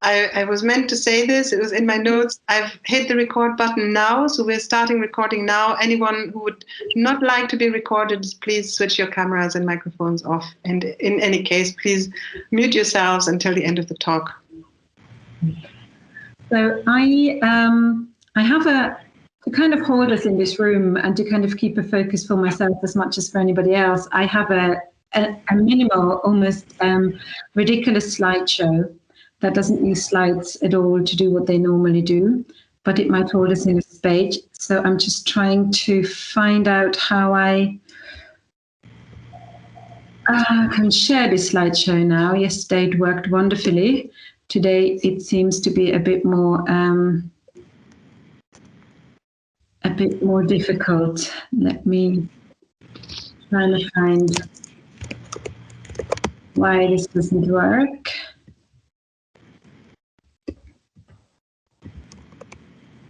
I was meant to say this. It was in my notes. I've hit the record button now, so we're starting recording now. Anyone who would not like to be recorded, please switch your cameras and microphones off. And in any case, please mute yourselves until the end of the talk. So I have to kind of hold us in this room and to kind of keep a focus for myself as much as for anybody else. I have a minimal, almost ridiculous slideshow that doesn't use slides at all to do what they normally do, but it might hold us in a space. So I'm just trying to find out how I can share this slideshow now. Yesterday it worked wonderfully. Today it seems to be a bit more difficult. Let me try to find why this doesn't work.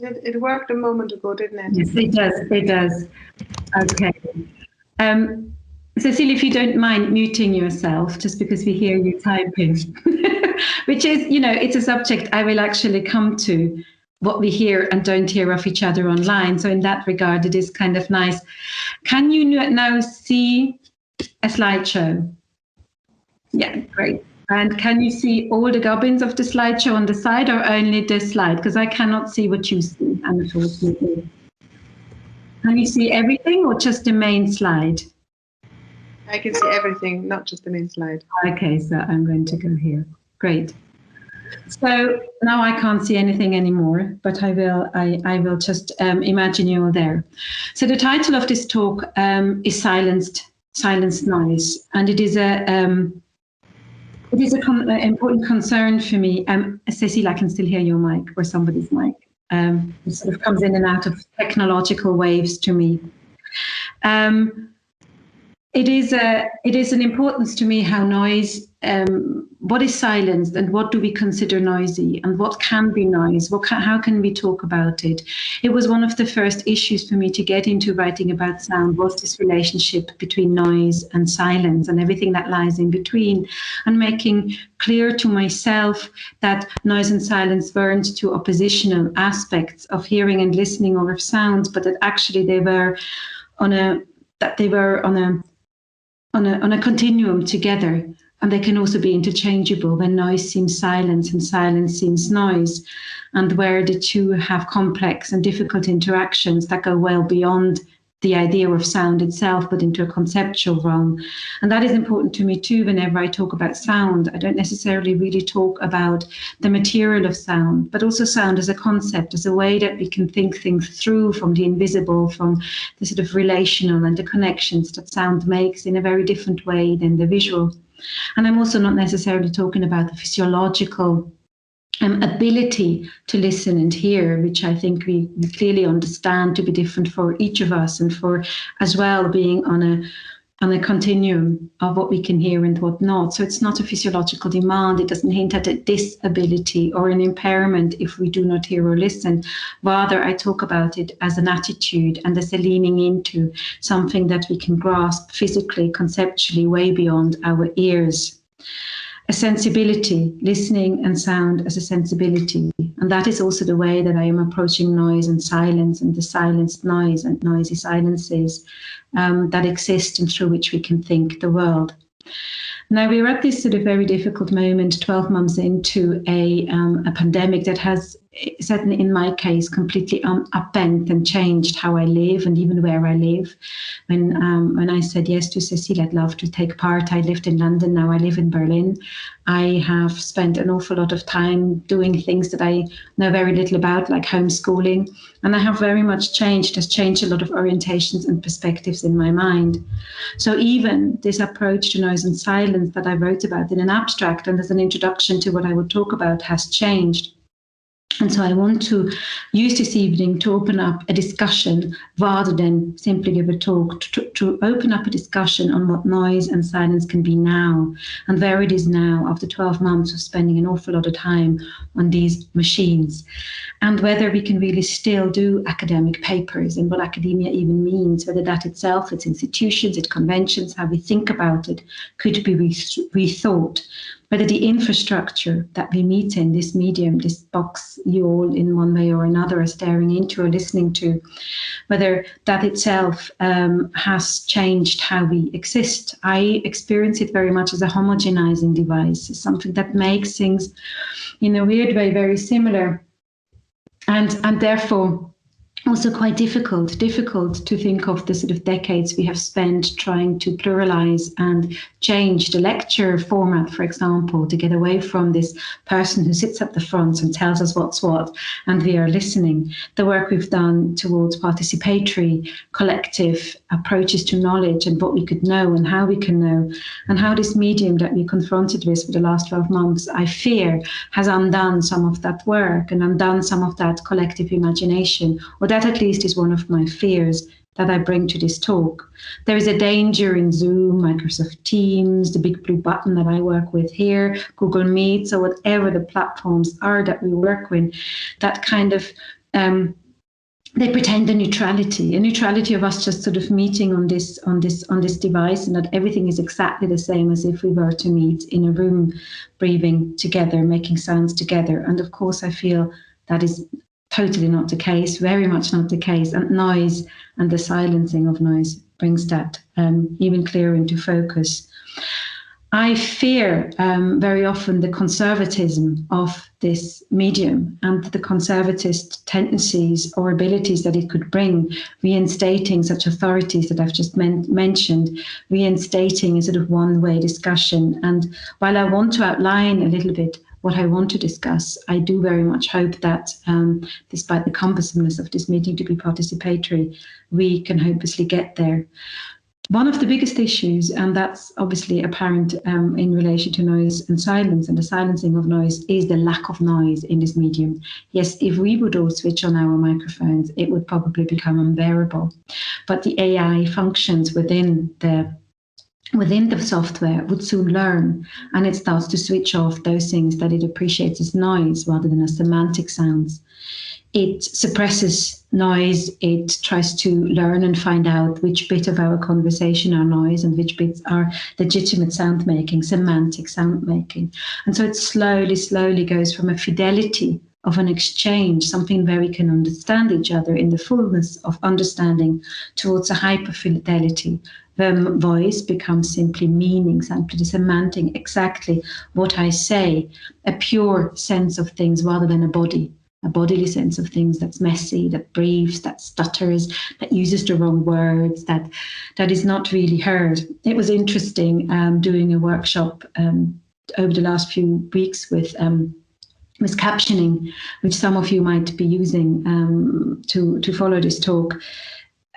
It worked a moment ago, didn't it? Yes, it does. It does. Okay. Cecile, if you don't mind muting yourself, just because we hear you typing, which is, it's a subject I will actually come to, what we hear and don't hear of each other online. So in that regard, it is kind of nice. Can you now see a slideshow? Yeah, great. And can you see all the gubbins of the slideshow on the side or only the slide? Because I cannot see what you see, unfortunately. Can you see everything or just the main slide? I can see everything, not just the main slide. Okay, so I'm going to go here. Great. So now I can't see anything anymore, but I will just imagine you all there. So the title of this talk is Silenced Noise, and it is an important concern for me. Cecile, I can still hear your mic or somebody's mic. It sort of comes in and out of technological waves to me. It is an importance to me how noise, what is silenced and what do we consider noisy and what can be noise, how can we talk about it? It was one of the first issues for me to get into writing about sound, was this relationship between noise and silence and everything that lies in between, and making clear to myself that noise and silence weren't two oppositional aspects of hearing and listening or of sounds, but that actually they were on a continuum together, and they can also be interchangeable when noise seems silence and silence seems noise, and where the two have complex and difficult interactions that go well beyond the idea of sound itself, but into a conceptual realm. And that is important to me too. Whenever I talk about sound, I don't necessarily really talk about the material of sound, but also sound as a concept, as a way that we can think things through from the invisible, from the sort of relational and the connections that sound makes in a very different way than the visual. And I'm also not necessarily talking about the physiological ability to listen and hear, which I think we clearly understand to be different for each of us, and for as well being on a continuum of what we can hear and what not. So it's not a physiological demand. It doesn't hint at a disability or an impairment if we do not hear or listen. Rather, I talk about it as an attitude and as a leaning into something that we can grasp physically, conceptually, way beyond our ears. A sensibility, listening and sound as a sensibility. And that is also the way that I am approaching noise and silence, and the silenced noise and noisy silences that exist and through which we can think the world. Now we're at this sort of very difficult moment, 12 months into a pandemic that has, certainly in my case, completely upbent and changed how I live and even where I live. When I said yes to Cecile, I'd love to take part. I lived in London, now I live in Berlin. I have spent an awful lot of time doing things that I know very little about, like homeschooling. And I have very much changed, has changed a lot of orientations and perspectives in my mind. So even this approach to noise and silence that I wrote about in an abstract and as an introduction to what I would talk about has changed. And so I want to use this evening to open up a discussion rather than simply give a talk, to open up a discussion on what noise and silence can be now, and where it is now after 12 months of spending an awful lot of time on these machines, and whether we can really still do academic papers and what academia even means, whether that itself, its institutions, its conventions, how we think about it, could be rethought. whether the infrastructure that we meet in, this medium, this box you all in one way or another are staring into or listening to, whether that itself has changed how we exist. I experience it very much as a homogenizing device, something that makes things in a weird way very similar, and therefore also quite difficult to think of the sort of decades we have spent trying to pluralize and change the lecture format, for example, to get away from this person who sits at the front and tells us what's what, and we are listening. The work we've done towards participatory, collective approaches to knowledge and what we could know and how we can know, and how this medium that we confronted with for the last 12 months, I fear, has undone some of that work and undone some of that collective imagination, or that at least is one of my fears that I bring to this talk. There is a danger in Zoom, Microsoft Teams, the big blue button that I work with here, Google Meets, or whatever the platforms are that we work with, that kind of they pretend a neutrality of us just sort of meeting on this device, and that everything is exactly the same as if we were to meet in a room, breathing together, making sounds together. And of course, I feel that is totally not the case, very much not the case. And noise and the silencing of noise brings that even clearer into focus. I fear very often the conservatism of this medium and the conservatist tendencies or abilities that it could bring, reinstating such authorities that I've just mentioned, reinstating a sort of one-way discussion. And while I want to outline a little bit what I want to discuss, I do very much hope that, despite the cumbersomeness of this meeting to be participatory, we can hopelessly get there. One of the biggest issues, and that's obviously apparent in relation to noise and silence and the silencing of noise, is the lack of noise in this medium. Yes, if we would all switch on our microphones, it would probably become unbearable. But the AI functions within the software would soon learn, and it starts to switch off those things that it appreciates as noise rather than as semantic sounds. It suppresses noise. It tries to learn and find out which bit of our conversation are noise and which bits are legitimate sound making, semantic sound making. And so it slowly goes from a fidelity of an exchange, something where we can understand each other in the fullness of understanding, towards a hyperfidelity, where voice becomes simply meaning, simply the semantic, exactly what I say, a pure sense of things rather than a bodily sense of things that's messy, that breathes, that stutters, that uses the wrong words, that is not really heard. It was interesting doing a workshop over the last few weeks with captioning, which some of you might be using to follow this talk,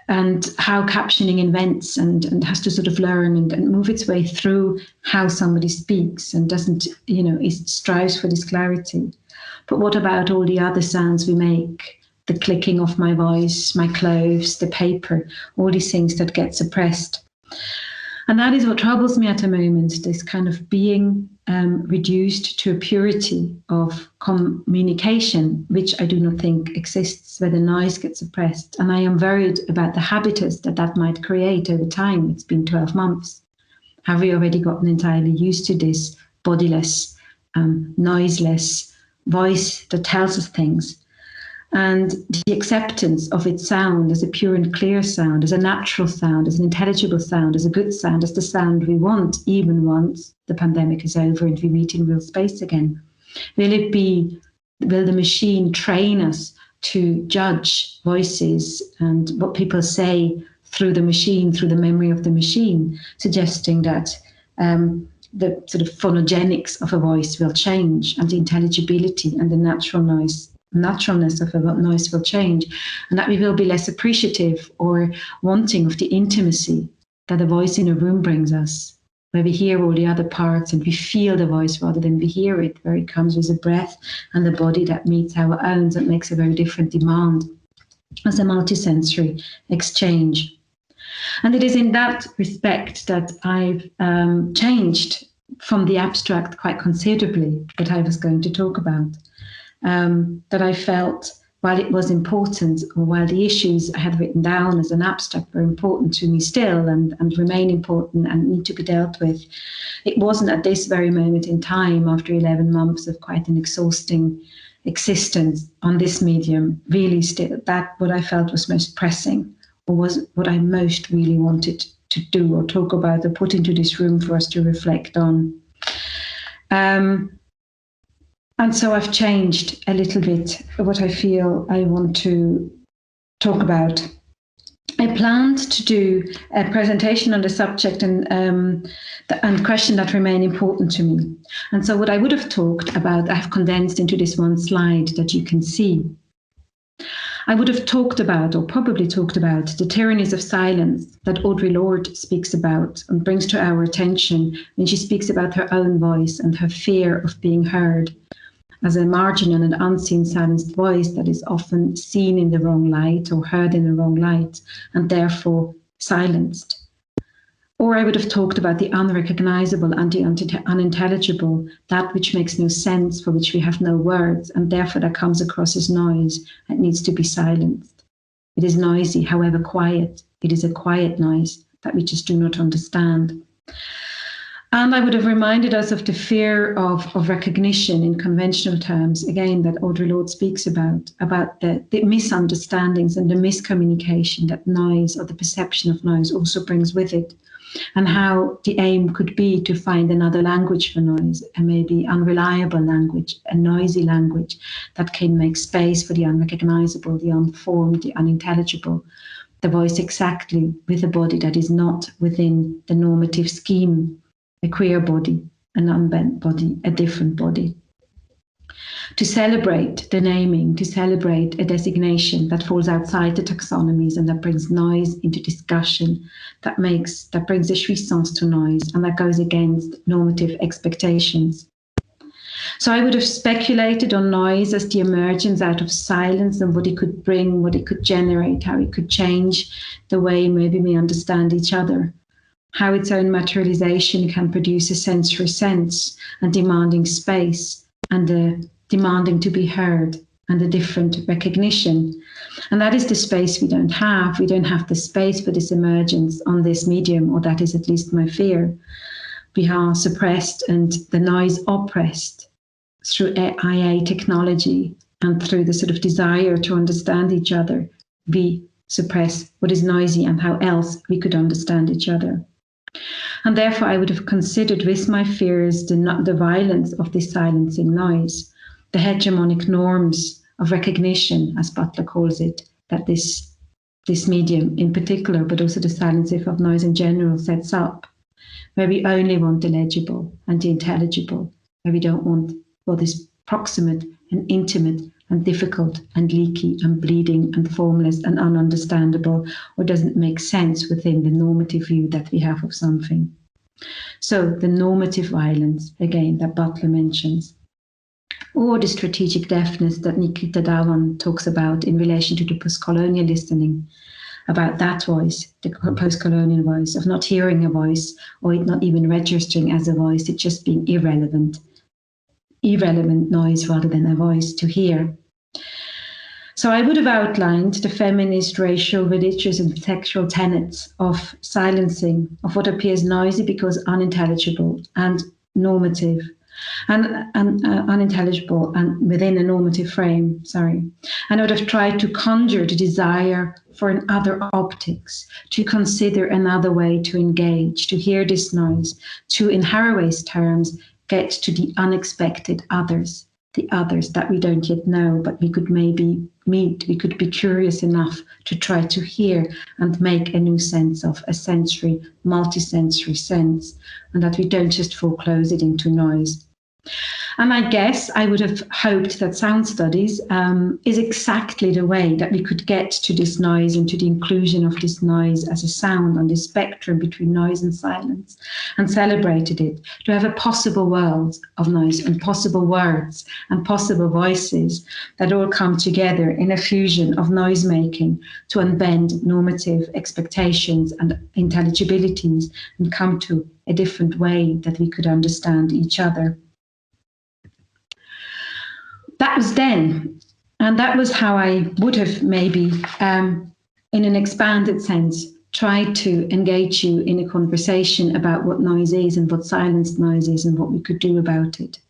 and how captioning invents and has to sort of learn and move its way through how somebody speaks and doesn't, it strives for this clarity. But what about all the other sounds we make? The clicking of my voice, my clothes, the paper, all these things that get suppressed. And that is what troubles me at the moment, this kind of being reduced to a purity of communication, which I do not think exists, where the noise gets suppressed. And I am worried about the habitus that might create over time. It's been 12 months. Have we already gotten entirely used to this bodiless, noiseless voice that tells us things? And the acceptance of its sound as a pure and clear sound, as a natural sound, as an intelligible sound, as a good sound, as the sound we want, even once the pandemic is over and we meet in real space again. Will the machine train us to judge voices and what people say through the machine, through the memory of the machine, suggesting that the sort of phonogenics of a voice will change, and the intelligibility and the naturalness of a noise will change, and that we will be less appreciative or wanting of the intimacy that a voice in a room brings us, where we hear all the other parts and we feel the voice rather than we hear it, where it comes with a breath and the body that meets our own, that makes a very different demand as a multisensory exchange. And it is in that respect that I've changed from the abstract quite considerably that I was going to talk about, that I felt while it was important, or while the issues I had written down as an abstract were important to me still and remain important and need to be dealt with, it wasn't at this very moment in time, after 11 months of quite an exhausting existence on this medium, really still that what I felt was most pressing, or was what I most really wanted to do or talk about or put into this room for us to reflect on. And so I've changed a little bit what I feel I want to talk about. I planned to do a presentation on the subject and question that remain important to me. And so what I would have talked about, I have condensed into this one slide that you can see. I would have talked about, or probably talked about, the tyrannies of silence that Audre Lorde speaks about and brings to our attention when she speaks about her own voice and her fear of being heard as a marginal and unseen silenced voice that is often seen in the wrong light or heard in the wrong light and therefore silenced. Or I would have talked about the unrecognizable and the unintelligible, that which makes no sense, for which we have no words, and therefore that comes across as noise and needs to be silenced. It is noisy, however quiet. It is a quiet noise that we just do not understand. And I would have reminded us of the fear of recognition in conventional terms, again, that Audre Lorde speaks about the misunderstandings and the miscommunication that noise, or the perception of noise, also brings with it. And how the aim could be to find another language for noise, a maybe unreliable language, a noisy language that can make space for the unrecognizable, the unformed, the unintelligible, the voice exactly with a body that is not within the normative scheme, a queer body, an unbent body, a different body. To celebrate the naming, to celebrate a designation that falls outside the taxonomies and that brings noise into discussion, that brings a jouissance to noise and that goes against normative expectations. So I would have speculated on noise as the emergence out of silence and what it could bring, what it could generate, how it could change the way maybe we understand each other, how its own materialization can produce a sensory sense and demanding space and demanding to be heard and a different recognition. And that is the space we don't have. We don't have the space for this emergence on this medium, or that is at least my fear. We are suppressed and the noise oppressed through IA technology and through the sort of desire to understand each other. We suppress what is noisy and how else we could understand each other. And therefore I would have considered with my fears the violence of this silencing noise, the hegemonic norms of recognition, as Butler calls it, that this medium in particular, but also the silencing of noise in general, sets up, where we only want the legible and the intelligible, where we don't want what is proximate and intimate and difficult and leaky and bleeding and formless and ununderstandable, or doesn't make sense within the normative view that we have of something. So the normative violence, again, that Butler mentions, or the strategic deafness that Nikita Dhawan talks about in relation to the post-colonial listening, about that voice, the post-colonial voice, of not hearing a voice, or it not even registering as a voice, it just being irrelevant noise rather than a voice to hear. So I would have outlined the feminist, racial, religious and sexual tenets of silencing, of what appears noisy because unintelligible and normative, and unintelligible and within a normative frame, And I would have tried to conjure the desire for another optics, to consider another way to engage, to hear this noise, to, in Haraway's terms, get to the unexpected others, the others that we don't yet know, but we could maybe meet. We could be curious enough to try to hear and make a new sense of, a sensory, multisensory sense, and that we don't just foreclose it into noise. And I guess I would have hoped that sound studies is exactly the way that we could get to this noise and to the inclusion of this noise as a sound on this spectrum between noise and silence, and celebrated it, to have a possible world of noise and possible words and possible voices that all come together in a fusion of noise making to unbend normative expectations and intelligibilities and come to a different way that we could understand each other. That was then. And that was how I would have maybe, in an expanded sense, tried to engage you in a conversation about what noise is and what silenced noise is and what we could do about it.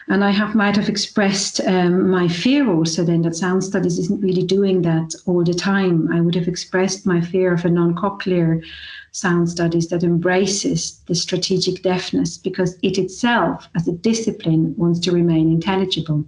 And I might have expressed my fear also then that sound studies isn't really doing that all the time. I would have expressed my fear of a non-cochlear sound studies that embraces the strategic deafness because it itself, as a discipline, wants to remain intelligible.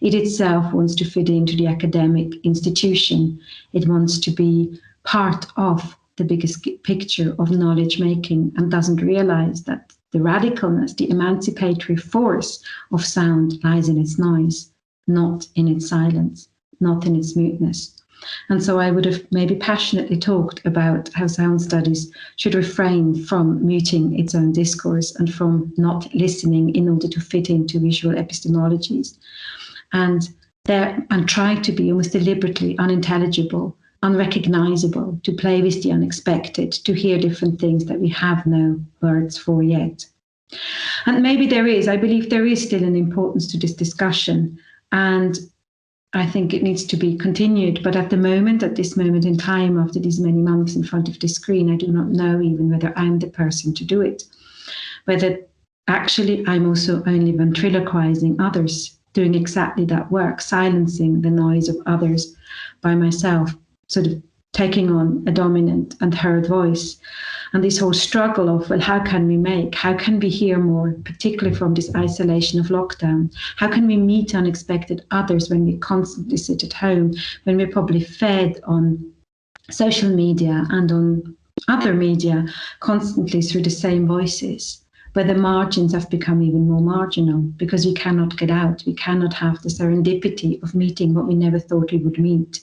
It itself wants to fit into the academic institution. It wants to be part of the biggest picture of knowledge making and doesn't realize that the radicalness, the emancipatory force of sound lies in its noise, not in its silence, not in its muteness. And so I would have maybe passionately talked about how sound studies should refrain from muting its own discourse and from not listening in order to fit into visual epistemologies. And try to be almost deliberately unintelligible, unrecognisable, to play with the unexpected, to hear different things that we have no words for yet. And maybe I believe there is still an importance to this discussion, and I think it needs to be continued. But at this moment in time, after these many months in front of the screen, I do not know even whether I'm the person to do it, whether actually I'm also only ventriloquizing others, doing exactly that work, silencing the noise of others by myself, sort of taking on a dominant and heard voice. And this whole struggle of, well, how can we hear more, particularly from this isolation of lockdown? How can we meet unexpected others when we constantly sit at home, when we're probably fed on social media and on other media constantly through the same voices, where the margins have become even more marginal because we cannot get out. We cannot have the serendipity of meeting what we never thought we would meet.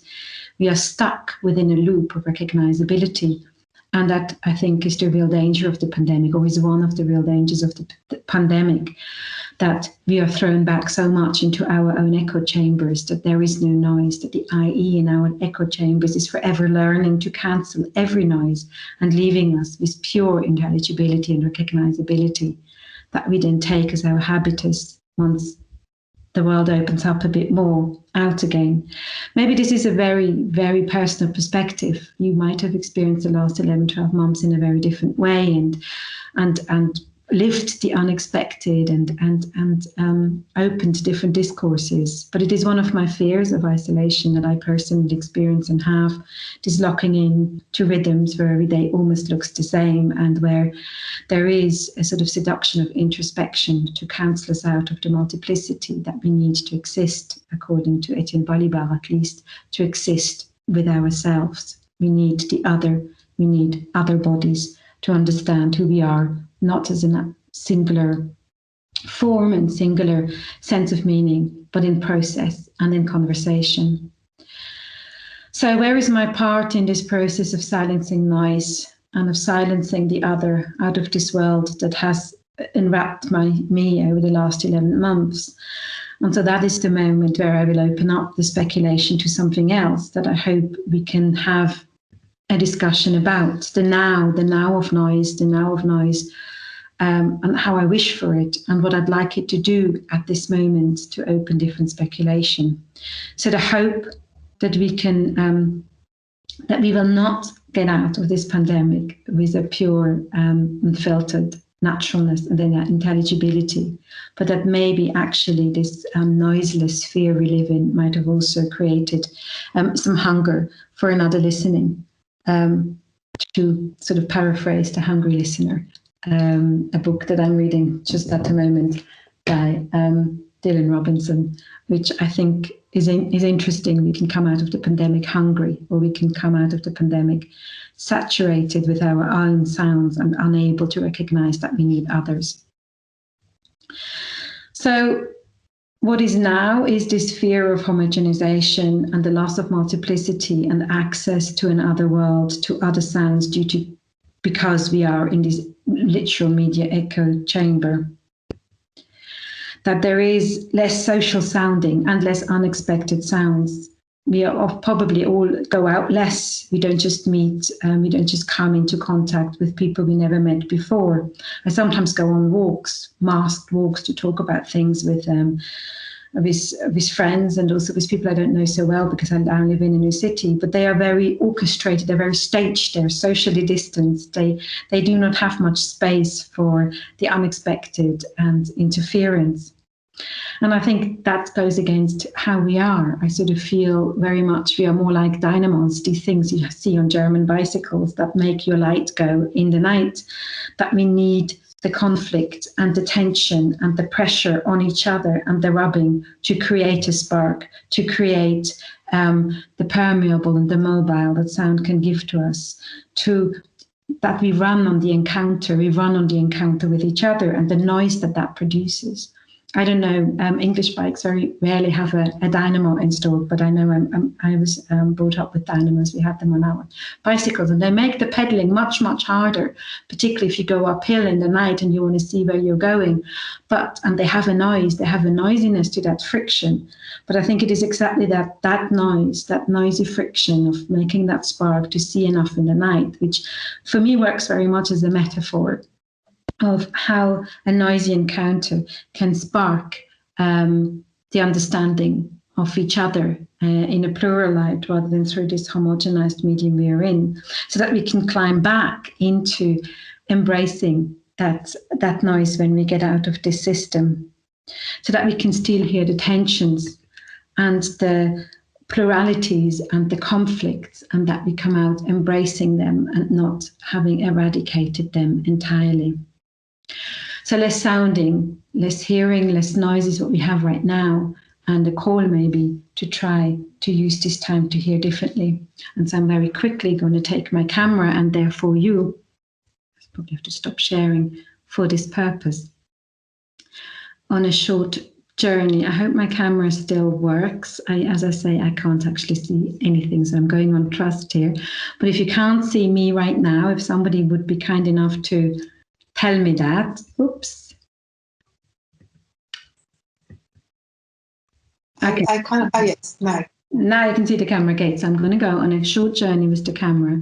We are stuck within a loop of recognizability. And that, I think, is the real danger of the pandemic, or is one of the real dangers of the pandemic, that we are thrown back so much into our own echo chambers that there is no noise, that the IE in our echo chambers is forever learning to cancel every noise and leaving us with pure intelligibility and recognizability that we then take as our habitus once the world opens up a bit more out again. Maybe this is a very, very personal perspective. You might have experienced the last 11, 12 months in a very different way and lived the unexpected and opened to different discourses. But it is one of my fears of isolation that I personally experience and have, this locking in to rhythms where every day almost looks the same and where there is a sort of seduction of introspection to cancel us out of the multiplicity that we need to exist, according to Etienne Balibar at least, to exist with ourselves. We need the other, we need other bodies to understand who we are, not as a singular form and singular sense of meaning, but in process and in conversation. So where is my part in this process of silencing noise and of silencing the other out of this world that has enwrapped me over the last 11 months? And so that is the moment where I will open up the speculation to something else that I hope we can have a discussion about, the now of noise, and how I wish for it and what I'd like it to do at this moment to open different speculation. So the hope that we can, that we will not get out of this pandemic with a pure unfiltered naturalness and then intelligibility, but that maybe actually this noiseless sphere we live in might have also created some hunger for another listening, to sort of paraphrase The Hungry Listener, a book that I'm reading just at the moment by Dylan Robinson, which I think is interesting. We can come out of the pandemic hungry, or we can come out of the pandemic saturated with our own sounds and unable to recognize that we need others. So what is now is this fear of homogenization and the loss of multiplicity and access to another world, to other sounds because we are in this literal media echo chamber. That there is less social sounding and less unexpected sounds. We are probably all go out less. We don't just meet, we don't just come into contact with people we never met before. I sometimes go on walks, masked walks, to talk about things with with friends and also with people I don't know so well because I now live in a new city. But they are very orchestrated, they're very staged, they're socially distanced. They do not have much space for the unexpected and interference. And I think that goes against how we are. I sort of feel very much we are more like dynamos, these things you see on German bicycles that make your light go in the night, that we need the conflict and the tension and the pressure on each other and the rubbing to create a spark, to create the permeable and the mobile that sound can give to us, that we run on the encounter with each other and the noise that produces. I don't know, English bikes very rarely have a dynamo installed, but I know I was brought up with dynamos. We had them on our bicycles, and they make the pedaling much, much harder, particularly if you go uphill in the night and you want to see where you're going. And they have a noisiness to that friction. But I think it is exactly that noise, that noisy friction of making that spark to see enough in the night, which for me works very much as a metaphor of how a noisy encounter can spark the understanding of each other in a plural light rather than through this homogenized medium we are in, so that we can climb back into embracing that noise when we get out of this system, so that we can still hear the tensions and the pluralities and the conflicts, and that we come out embracing them and not having eradicated them entirely. So less sounding, less hearing, less noise is what we have right now, and a call maybe to try to use this time to hear differently. And so I'm very quickly going to take my camera, and therefore you probably have to stop sharing for this purpose, on a short journey. I hope my camera still works. As I say, I can't actually see anything, so I'm going on trust here. But if you can't see me right now, if somebody would be kind enough to tell me that. Oops. Okay. I can't. Oh, yes. No. Now you can see the camera gate. So I'm going to go on a short journey with the camera.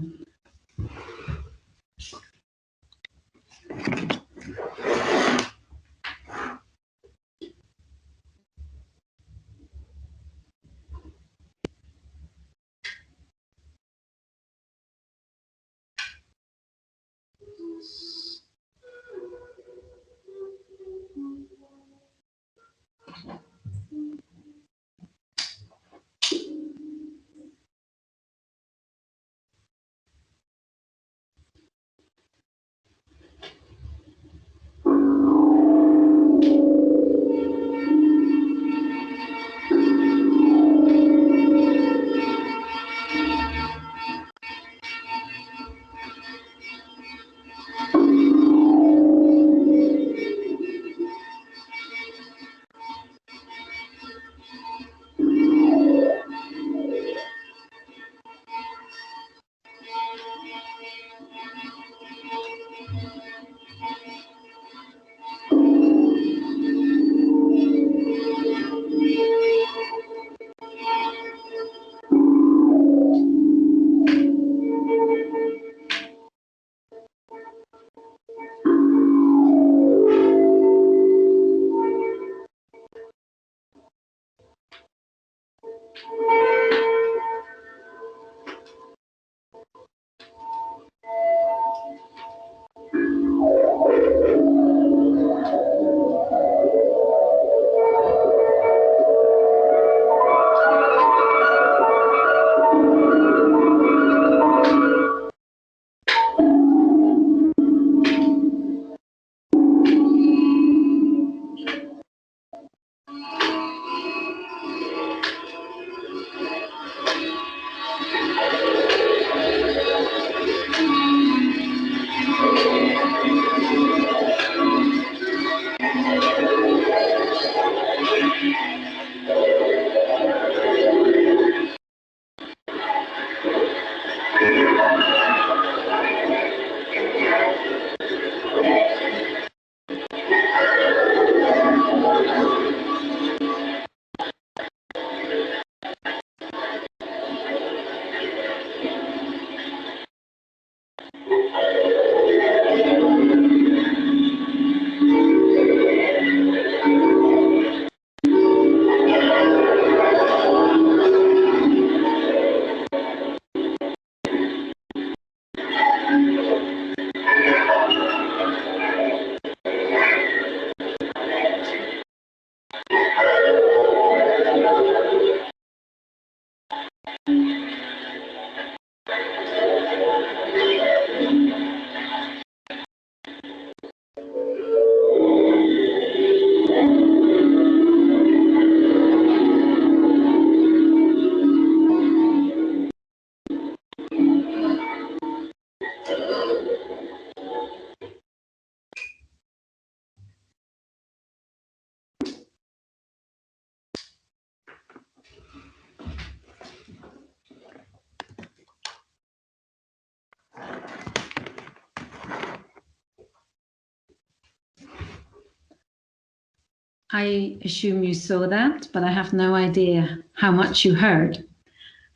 I assume you saw that, but I have no idea how much you heard.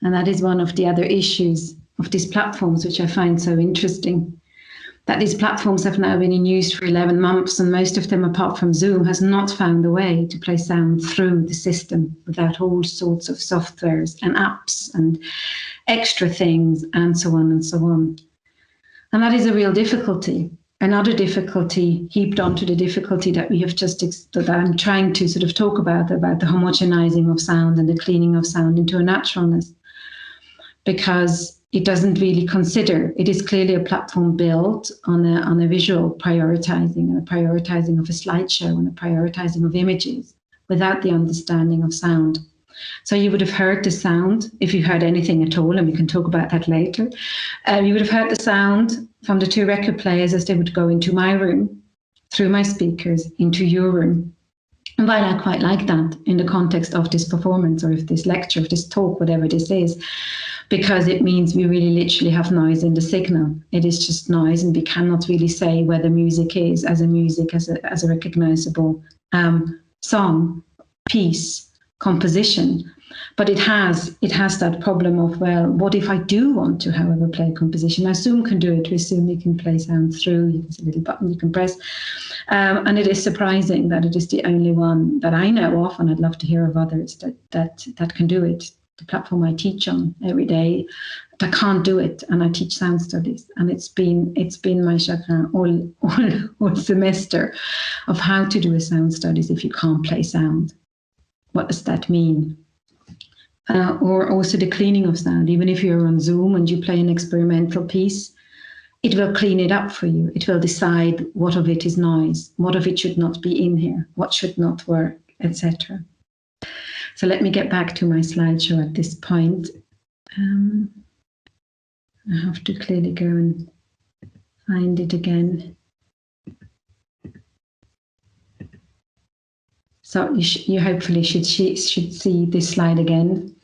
And that is one of the other issues of these platforms, which I find so interesting, that these platforms have now been in use for 11 months, and most of them, apart from Zoom, has not found a way to play sound through the system without all sorts of softwares and apps and extra things and so on and so on. And that is a real difficulty. Another difficulty heaped onto the difficulty that we have that I'm trying to sort of talk about the homogenizing of sound and the cleaning of sound into a naturalness, because it doesn't really consider, it is clearly a platform built on a visual prioritizing, and a prioritizing of a slideshow and a prioritizing of images without the understanding of sound. So you would have heard the sound, if you heard anything at all, and we can talk about that later. You would have heard the sound from the two record players as they would go into my room, through my speakers, into your room. And while I quite like that in the context of this performance or of this lecture, of this talk, whatever this is, because it means we really literally have noise in the signal. It is just noise, and we cannot really say whether music is as a recognizable song, piece, composition. But it has that problem of, well, what if I do want to, however, play a composition? Now, Zoom can do it. With Zoom, you can play sound through. There's a little button you can press. And it is surprising that it is the only one that I know of, and I'd love to hear of others that can do it. The platform I teach on every day, that can't do it, and I teach sound studies, and it's been my chagrin all semester of how to do a sound studies if you can't play sound. What does that mean? Or also the cleaning of sound. Even if you're on Zoom and you play an experimental piece, it will clean it up for you. It will decide what of it is noise, what of it should not be in here, what should not work, etc. So let me get back to my slideshow at this point. I have to clearly go and find it again. So you hopefully should see this slide again.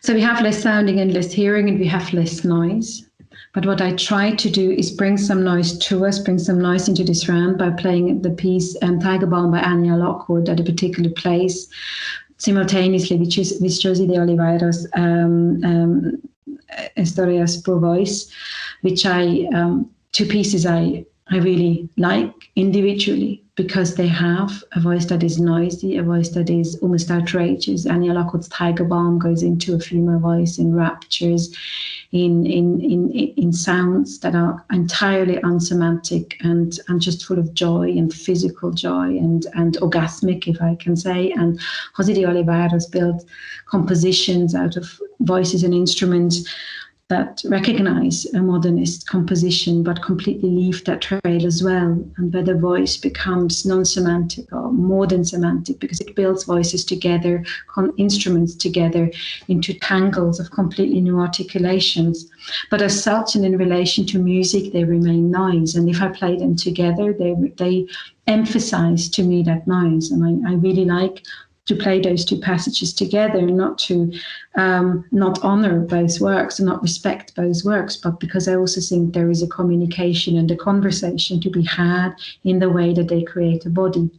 So we have less sounding and less hearing, and we have less noise. But what I try to do is bring some noise to us, bring some noise into this round by playing the piece Tiger Balm by Anya Lockwood at a particular place, simultaneously with Josie de Oliveira's Historias por Voice, which two pieces I really like individually, because they have a voice that is noisy, a voice that is almost outrageous. Anya Lockwood's Tiger Balm goes into a female voice in raptures, in sounds that are entirely unsemantic and just full of joy and physical joy and orgasmic, if I can say. And José de Oliveira's built compositions out of voices and instruments that recognize a modernist composition, but completely leave that trail as well, and where the voice becomes non-semantic or more than semantic, because it builds voices together, instruments together into tangles of completely new articulations. But as such, and in relation to music, they remain noise. And if I play them together, they emphasize to me that noise. And I really like to play those two passages together, not to not honor both works and not respect both works, but because I also think there is a communication and a conversation to be had in the way that they create a body,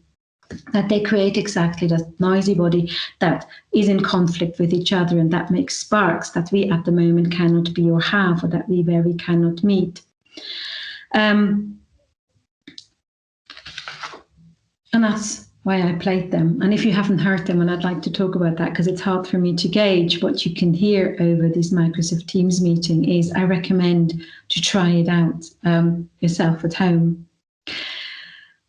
that they create exactly that noisy body that is in conflict with each other, and that makes sparks that we at the moment cannot be or have, or that we very cannot meet. And that's why I played them. And if you haven't heard them, and I'd like to talk about that because it's hard for me to gauge what you can hear over this Microsoft Teams meeting, is I recommend to try it out yourself at home.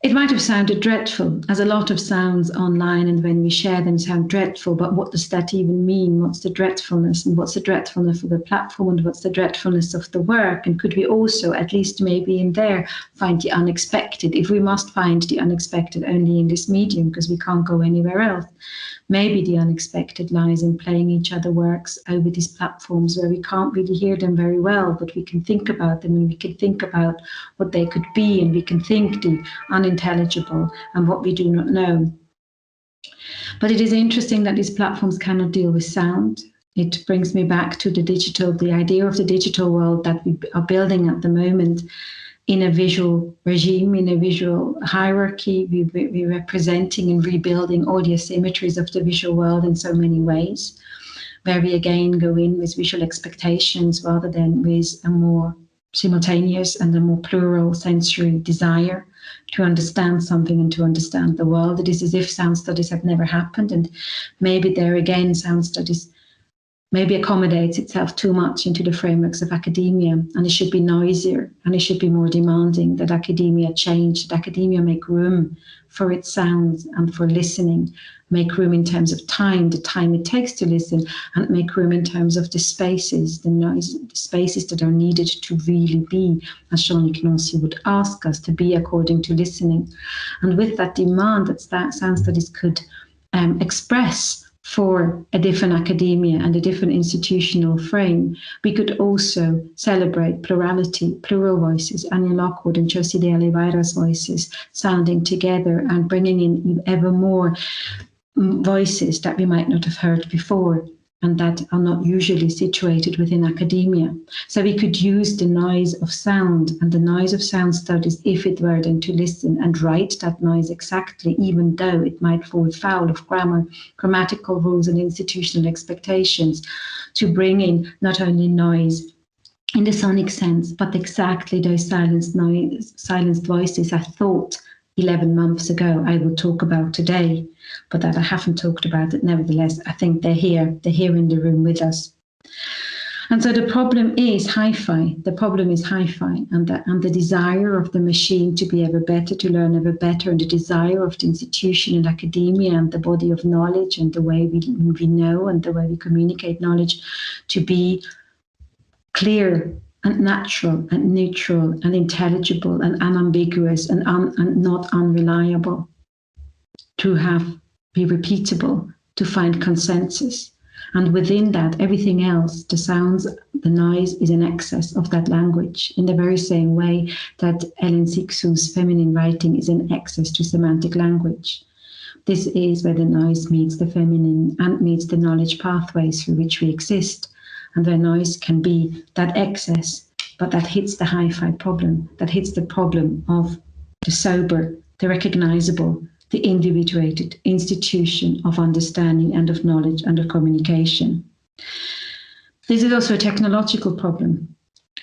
It might have sounded dreadful, as a lot of sounds online, and when we share them sound dreadful, but what does that even mean? What's the dreadfulness, and what's the dreadfulness of the platform, and what's the dreadfulness of the work? And could we also, at least maybe in there, find the unexpected, if we must find the unexpected only in this medium because we can't go anywhere else? Maybe the unexpected lies in playing each other works over these platforms where we can't really hear them very well, but we can think about them, and we can think about what they could be, and we can think the unintelligible and what we do not know. But it is interesting that these platforms cannot deal with sound. It brings me back to the idea of the digital world that we are building at the moment in a visual regime, in a visual hierarchy. We're representing and rebuilding all the asymmetries of the visual world in so many ways, where we again go in with visual expectations rather than with a more simultaneous and a more plural sensory desire to understand something and to understand the world. It is as if sound studies have never happened, and maybe there again sound studies maybe accommodates itself too much into the frameworks of academia, and it should be noisier and it should be more demanding that academia change, that academia make room for its sounds and for listening, make room in terms of time, the time it takes to listen, and make room in terms of the spaces, the noise, the spaces that are needed to really be, as Jean-Luc Nancy would ask us to be according to listening. And with that demand that sound studies could express for a different academia and a different institutional frame, we could also celebrate plurality, plural voices, Anya Lockwood and Josie de Oliveira's voices sounding together and bringing in ever more voices that we might not have heard before and that are not usually situated within academia. So we could use the noise of sound and the noise of sound studies, if it were then to listen and write that noise exactly, even though it might fall foul of grammar, grammatical rules and institutional expectations, to bring in not only noise in the sonic sense, but exactly those silenced voices I thought 11 months ago I would talk about today, but that I haven't talked about it. Nevertheless, I think they're here in the room with us. And so the problem is hi-fi. The problem is hi-fi and the desire of the machine to be ever better, to learn ever better, and the desire of the institution and academia and the body of knowledge and the way we know and the way we communicate knowledge to be clear and natural and neutral and intelligible and unambiguous and not unreliable, to be repeatable, to find consensus. And within that, everything else, the sounds, the noise, is in excess of that language, in the very same way that Ellen Sixou's feminine writing is in excess to semantic language. This is where the noise meets the feminine and meets the knowledge pathways through which we exist. And where noise can be that excess, but that hits the hi-fi problem, that hits the problem of the sober, the recognizable, the individuated institution of understanding and of knowledge and of communication. This is also a technological problem.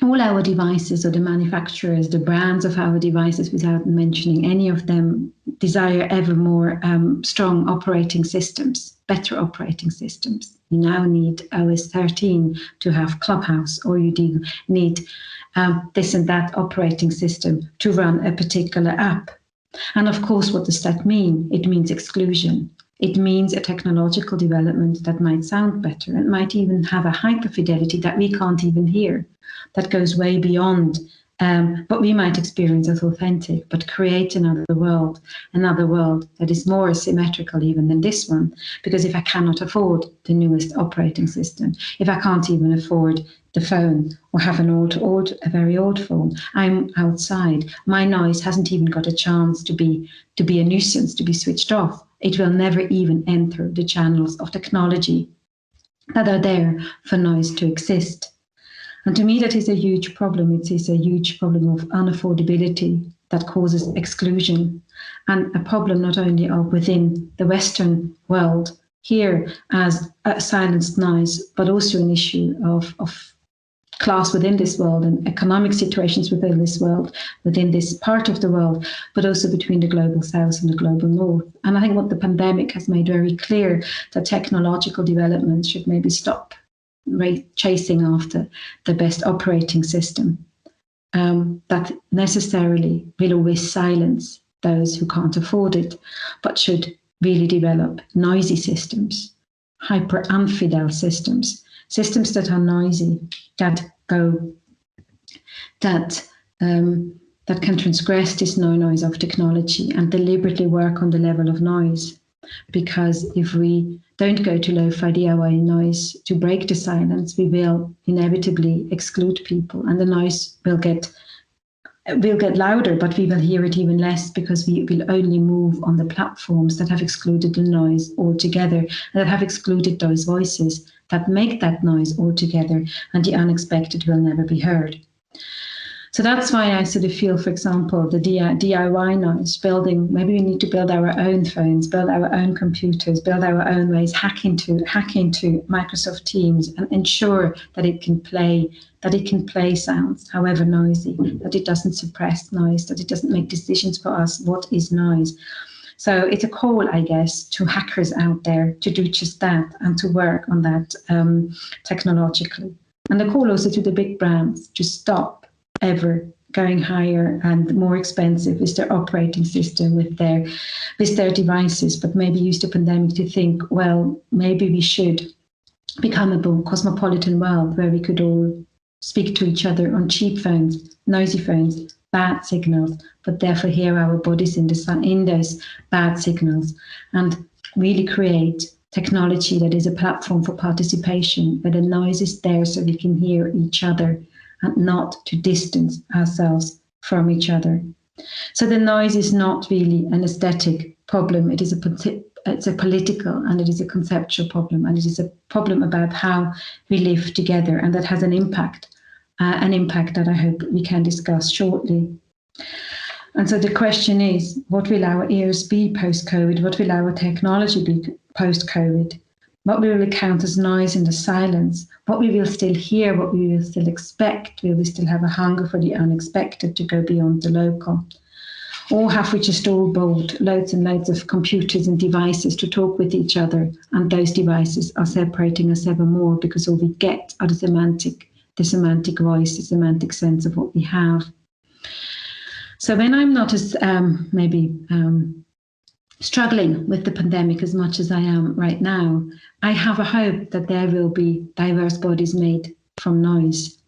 All our devices, or the manufacturers, the brands of our devices, without mentioning any of them, desire ever more strong operating systems, better operating systems. You now need OS 13 to have Clubhouse, or you do need this and that operating system to run a particular app. And of course, what does that mean? It means exclusion. It means a technological development that might sound better and might even have a hyperfidelity that we can't even hear, that goes way beyond what we might experience as authentic, but create another world that is more symmetrical even than this one. Because if I cannot afford the newest operating system, if I can't even afford the phone or have a very old phone, I'm outside. My noise hasn't even got a chance to be a nuisance, to be switched off. It will never even enter the channels of technology that are there for noise to exist. And to me, that is a huge problem. It is a huge problem of unaffordability that causes exclusion, and a problem not only of within the Western world here as a silenced noise, but also an issue of class within this world and economic situations within this world, within this part of the world, but also between the global south and the global north. And I think what the pandemic has made very clear, that technological development should maybe stop chasing after the best operating system that necessarily will always silence those who can't afford it, but should really develop noisy systems, hyper-infidel systems that are noisy, that can transgress this no noise of technology and deliberately work on the level of noise. Because if we don't go to lo-fi DIY noise to break the silence, we will inevitably exclude people, and the noise will get louder, but we will hear it even less, because we will only move on the platforms that have excluded the noise altogether, and that have excluded those voices that make that noise altogether, and the unexpected will never be heard. So that's why I sort of feel, for example, the DIY noise, maybe we need to build our own phones, build our own computers, build our own ways, hack into Microsoft Teams and ensure that it can play sounds, however noisy, that it doesn't suppress noise, that it doesn't make decisions for us what is noise. So it's a call, I guess, to hackers out there to do just that and to work on that technologically. And the call also to the big brands to stop ever going higher and more expensive with their operating system, with their devices, but maybe use the pandemic to think, well, maybe we should become a more cosmopolitan world where we could all speak to each other on cheap phones, noisy phones, bad signals, but therefore hear our bodies in those bad signals, and really create technology that is a platform for participation, where the noise is there so we can hear each other and not to distance ourselves from each other. So the noise is not really an aesthetic problem. It's a political and it is a conceptual problem, and it is a problem about how we live together, and that has an impact that I hope we can discuss shortly. And so the question is, what will our ears be post-COVID? What will our technology be post-COVID? What we will count as noise in the silence, what we will still hear, what we will still expect, will we still have a hunger for the unexpected to go beyond the local? Or have we just all bought loads and loads of computers and devices to talk with each other, and those devices are separating us ever more because all we get are the semantic voice, the semantic sense of what we have. So when I'm not as struggling with the pandemic as much as I am right now, I have a hope that there will be diverse bodies made from noise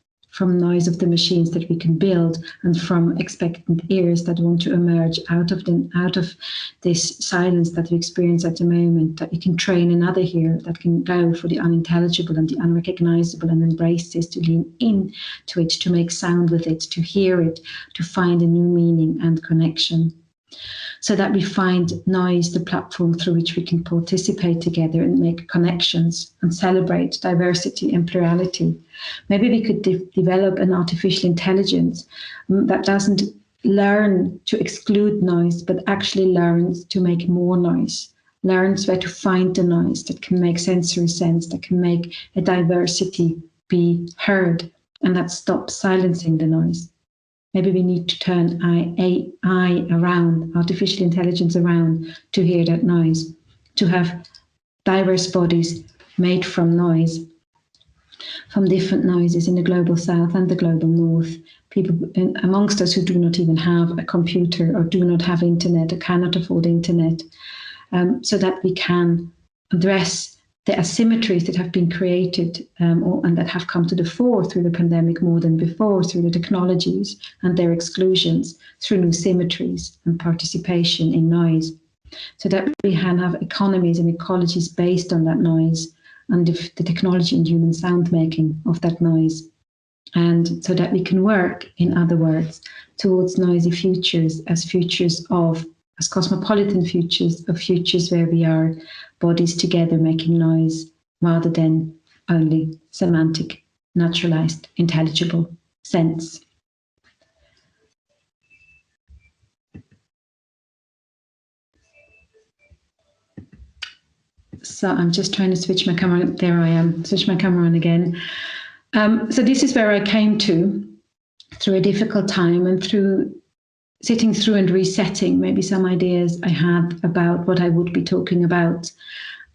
of the machines that we can build, and from expectant ears that want to emerge out of this silence that we experience at the moment, that we can train another here that can go for the unintelligible and the unrecognizable and embrace this, to lean into it, to make sound with it, to hear it, to find a new meaning and connection. So that we find noise the platform through which we can participate together and make connections and celebrate diversity and plurality. Maybe we could develop an artificial intelligence that doesn't learn to exclude noise, but actually learns to make more noise, learns where to find the noise that can make sensory sense, that can make a diversity be heard, and that stops silencing the noise. Maybe we need to turn AI around, artificial intelligence around, to hear that noise, to have diverse bodies made from noise, from different noises in the global south and the global north. People amongst us who do not even have a computer or do not have internet or cannot afford internet, so that we can address the asymmetries that have been created and that have come to the fore through the pandemic more than before, through the technologies and their exclusions, through new symmetries and participation in noise, so that we can have economies and ecologies based on that noise and the technology and human sound making of that noise. And so that we can work, in other words, towards noisy futures as cosmopolitan futures, of futures where we are bodies together making noise, rather than only semantic, naturalized, intelligible sense. So I'm just trying to switch my camera. There I am. Switch my camera on again. So this is where I came to through a difficult time, and through sitting through and resetting maybe some ideas I had about what I would be talking about.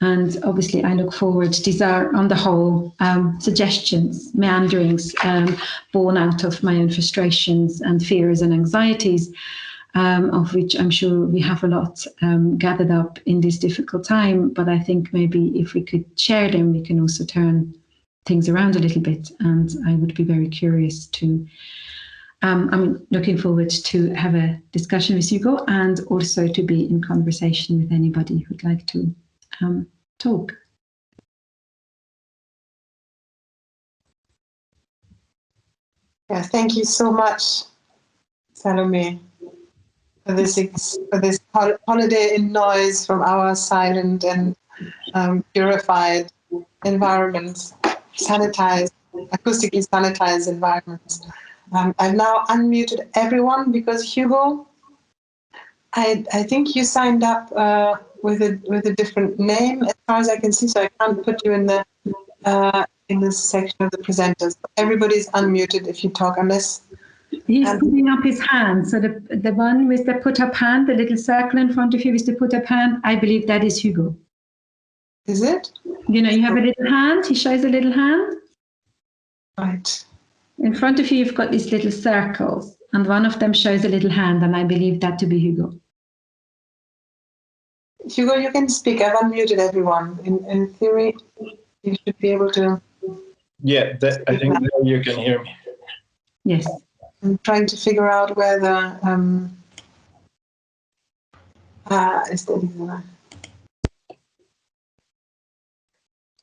And obviously I look forward, these are on the whole suggestions, meanderings, born out of my own frustrations and fears and anxieties. of which I'm sure we have a lot gathered up in this difficult time. But I think maybe if we could share them, we can also turn things around a little bit. And I would be very curious to, I'm looking forward to have a discussion with Hugo and also to be in conversation with anybody who'd like to talk. Yeah, thank you so much, Salomé, for this holiday in noise from our silent and purified environments, sanitized, acoustically sanitized environments. I've now unmuted everyone because Hugo, I think you signed up with a different name as far as I can see, so I can't put you in this section of the presenters. Everybody's unmuted if you talk, unless he's putting up his hand. So the one with the put up hand, the little circle in front of you with the put up hand, I believe that is Hugo. Is it? You know, you have a little hand. He shows a little hand. Right. In front of you, you've got these little circles, and one of them shows a little hand, and I believe that to be Hugo. Hugo, you can speak. I've unmuted everyone. In theory, you should be able to. Yeah, I think you can hear me. Yes. I'm trying to figure out where the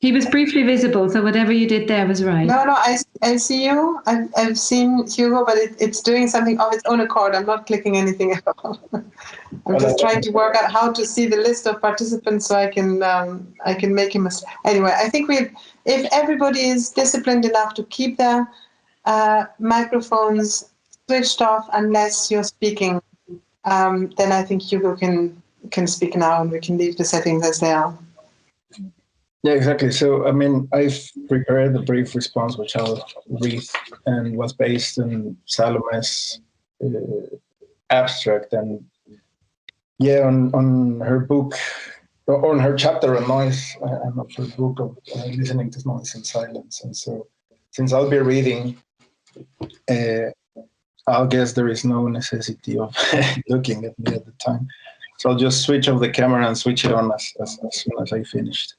He was briefly visible, so whatever you did there was right. No, I see you. I've seen Hugo, but it's doing something of its own accord. I'm not clicking anything at all. I'm just trying to work out how to see the list of participants so I can make him. Anyway, I think if everybody is disciplined enough to keep their microphones switched off unless you're speaking, then I think Hugo can speak now, and we can leave the settings as they are. Yeah, exactly. So, I mean, I've prepared a brief response, which I'll read, and was based on Salomé's abstract, and yeah, on her book, or on her chapter on noise, and of her book of listening to noise in silence. And so, since I'll be reading, I'll guess there is no necessity of looking at me at the time. So I'll just switch off the camera and switch it on as soon as I finished.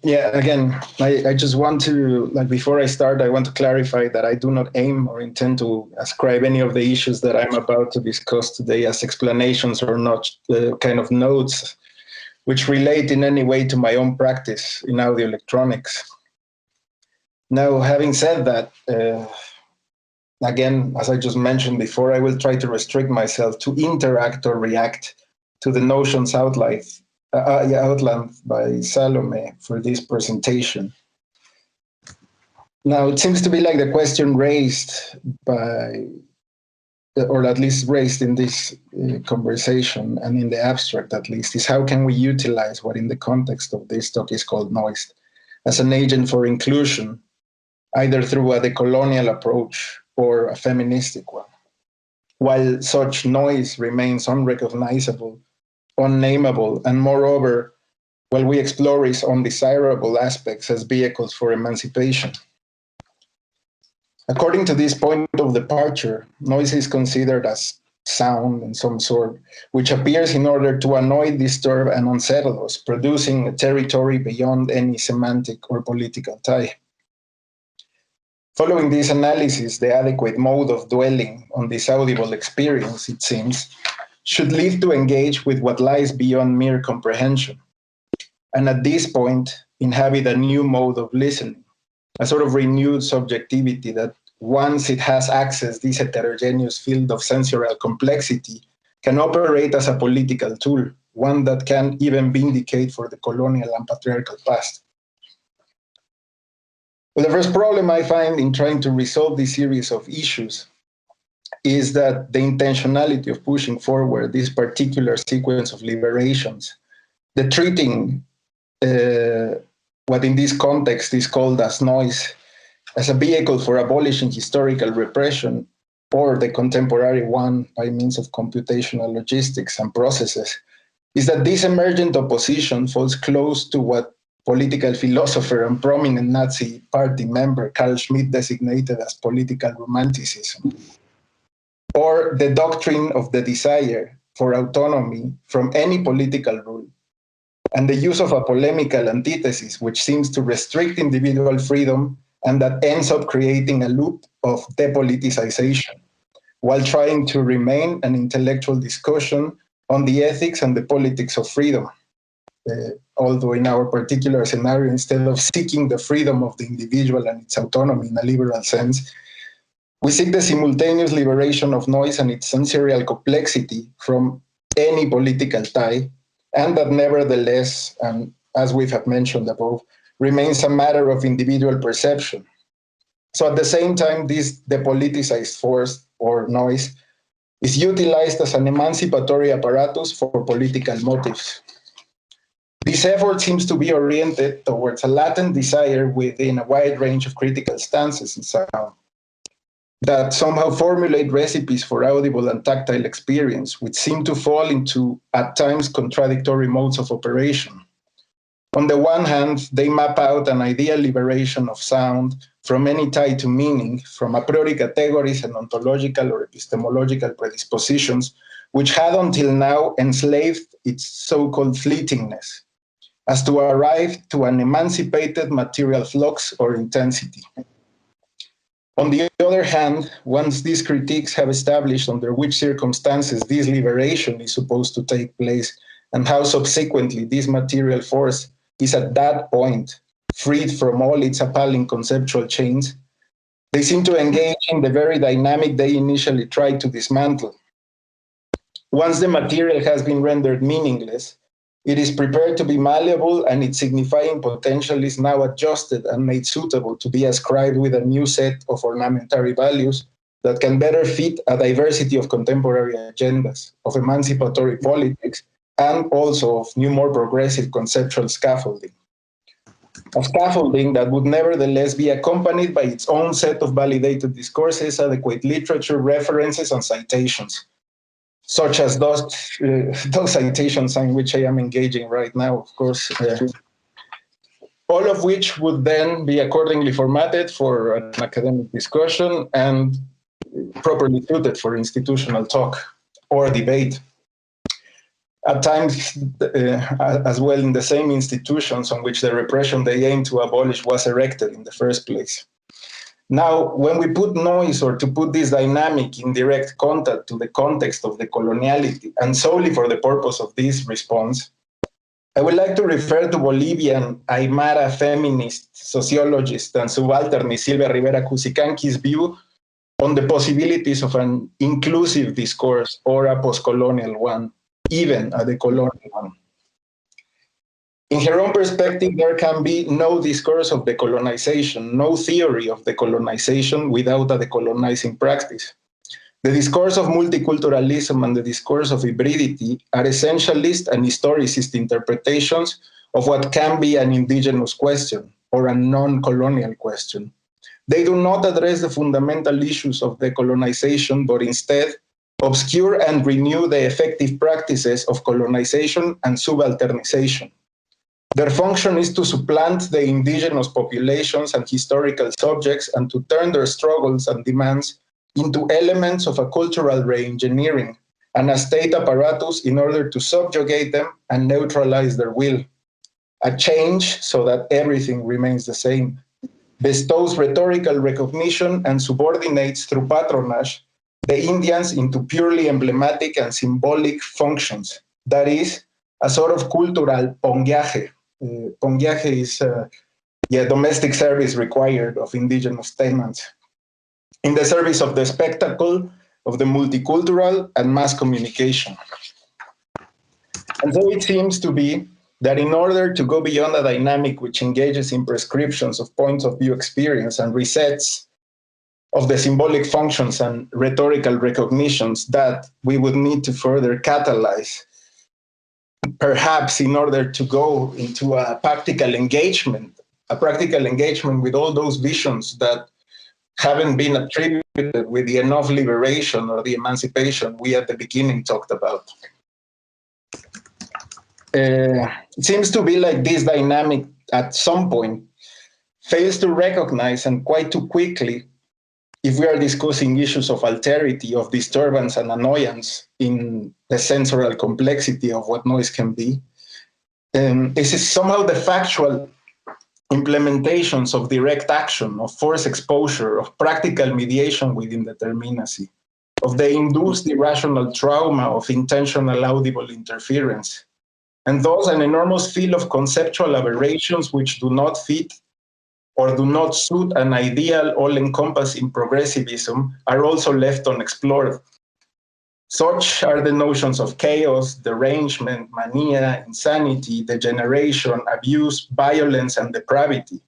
Yeah, again, I just want to, like, before I start, I want to clarify that I do not aim or intend to ascribe any of the issues that I'm about to discuss today as explanations or not kind of notes which relate in any way to my own practice in audio electronics. Now, having said that, again, as I just mentioned before, I will try to restrict myself to interact or react to the notions outlined by Salomé for this presentation. Now, it seems to be like the question raised by, or at least raised in this conversation and in the abstract at least, is how can we utilize what in the context of this talk is called noise as an agent for inclusion, either through a decolonial approach or a feministic one, while such noise remains unrecognizable, unnameable, and moreover, while we explore its undesirable aspects as vehicles for emancipation. According to this point of departure, noise is considered as sound in some sort, which appears in order to annoy, disturb, and unsettle us, producing a territory beyond any semantic or political tie. Following this analysis, the adequate mode of dwelling on this audible experience, it seems, should lead to engage with what lies beyond mere comprehension, and at this point, inhabit a new mode of listening, a sort of renewed subjectivity that, once it has accessed this heterogeneous field of sensorial complexity, can operate as a political tool, one that can even vindicate for the colonial and patriarchal past. Well, the first problem I find in trying to resolve this series of issues is that the intentionality of pushing forward this particular sequence of liberations, the treating what in this context is called as noise, as a vehicle for abolishing historical repression, or the contemporary one by means of computational logistics and processes, is that this emergent opposition falls close to what political philosopher and prominent Nazi party member Carl Schmitt designated as political romanticism, or the doctrine of the desire for autonomy from any political rule, and the use of a polemical antithesis which seems to restrict individual freedom and that ends up creating a loop of depoliticization, while trying to remain an intellectual discussion on the ethics and the politics of freedom. Although in our particular scenario, instead of seeking the freedom of the individual and its autonomy in a liberal sense, we seek the simultaneous liberation of noise and its sensorial complexity from any political tie, and that nevertheless, and as we have mentioned above, remains a matter of individual perception. So at the same time, this depoliticized force or noise is utilized as an emancipatory apparatus for political motives. This effort seems to be oriented towards a latent desire within a wide range of critical stances in sound that somehow formulate recipes for audible and tactile experience, which seem to fall into, at times, contradictory modes of operation. On the one hand, they map out an ideal liberation of sound from any tie to meaning, from a priori categories and ontological or epistemological predispositions, which had until now enslaved its so-called fleetingness, as to arrive to an emancipated material flux or intensity. On the other hand, once these critiques have established under which circumstances this liberation is supposed to take place and how subsequently this material force is at that point freed from all its appalling conceptual chains, they seem to engage in the very dynamic they initially tried to dismantle. Once the material has been rendered meaningless, it is prepared to be malleable, and its signifying potential is now adjusted and made suitable to be ascribed with a new set of ornamentary values that can better fit a diversity of contemporary agendas, of emancipatory politics, and also of new, more progressive conceptual scaffolding. A scaffolding that would nevertheless be accompanied by its own set of validated discourses, adequate literature, references, and citations, such as those citations in which I am engaging right now, of course, all of which would then be accordingly formatted for an academic discussion and properly suited for institutional talk or debate. At times, as well, in the same institutions on which the repression they aim to abolish was erected in the first place. Now, when we put noise, or to put this dynamic in direct contact to the context of the coloniality, and solely for the purpose of this response, I would like to refer to Bolivian Aymara feminist sociologist and subalternist Silvia Rivera Cusicanqui's view on the possibilities of an inclusive discourse or a post-colonial one, even a decolonial one. In her own perspective, there can be no discourse of decolonization, no theory of decolonization without a decolonizing practice. The discourse of multiculturalism and the discourse of hybridity are essentialist and historicist interpretations of what can be an indigenous question or a non-colonial question. They do not address the fundamental issues of decolonization, but instead obscure and renew the effective practices of colonization and subalternization. Their function is to supplant the indigenous populations and historical subjects and to turn their struggles and demands into elements of a cultural re-engineering and a state apparatus in order to subjugate them and neutralize their will. A change, so that everything remains the same, bestows rhetorical recognition and subordinates through patronage the Indians into purely emblematic and symbolic functions. That is, a sort of cultural ponguaje. Ponguaje is domestic service required of indigenous tenants in the service of the spectacle, of the multicultural and mass communication. And so it seems to be that in order to go beyond a dynamic which engages in prescriptions of points of view experience and resets of the symbolic functions and rhetorical recognitions that we would need to further catalyze, perhaps in order to go into a practical engagement with all those visions that haven't been attributed with the enough liberation or the emancipation we at the beginning talked about. It seems to be like this dynamic at some point, fails to recognize, and quite too quickly, if we are discussing issues of alterity, of disturbance and annoyance in the sensorial complexity of what noise can be, this is somehow the factual implementations of direct action, of forced exposure, of practical mediation with indeterminacy, of the induced irrational trauma of intentional audible interference, and thus an enormous field of conceptual aberrations which do not fit or do not suit an ideal all-encompassing progressivism are also left unexplored. Such are the notions of chaos, derangement, mania, insanity, degeneration, abuse, violence, and depravity,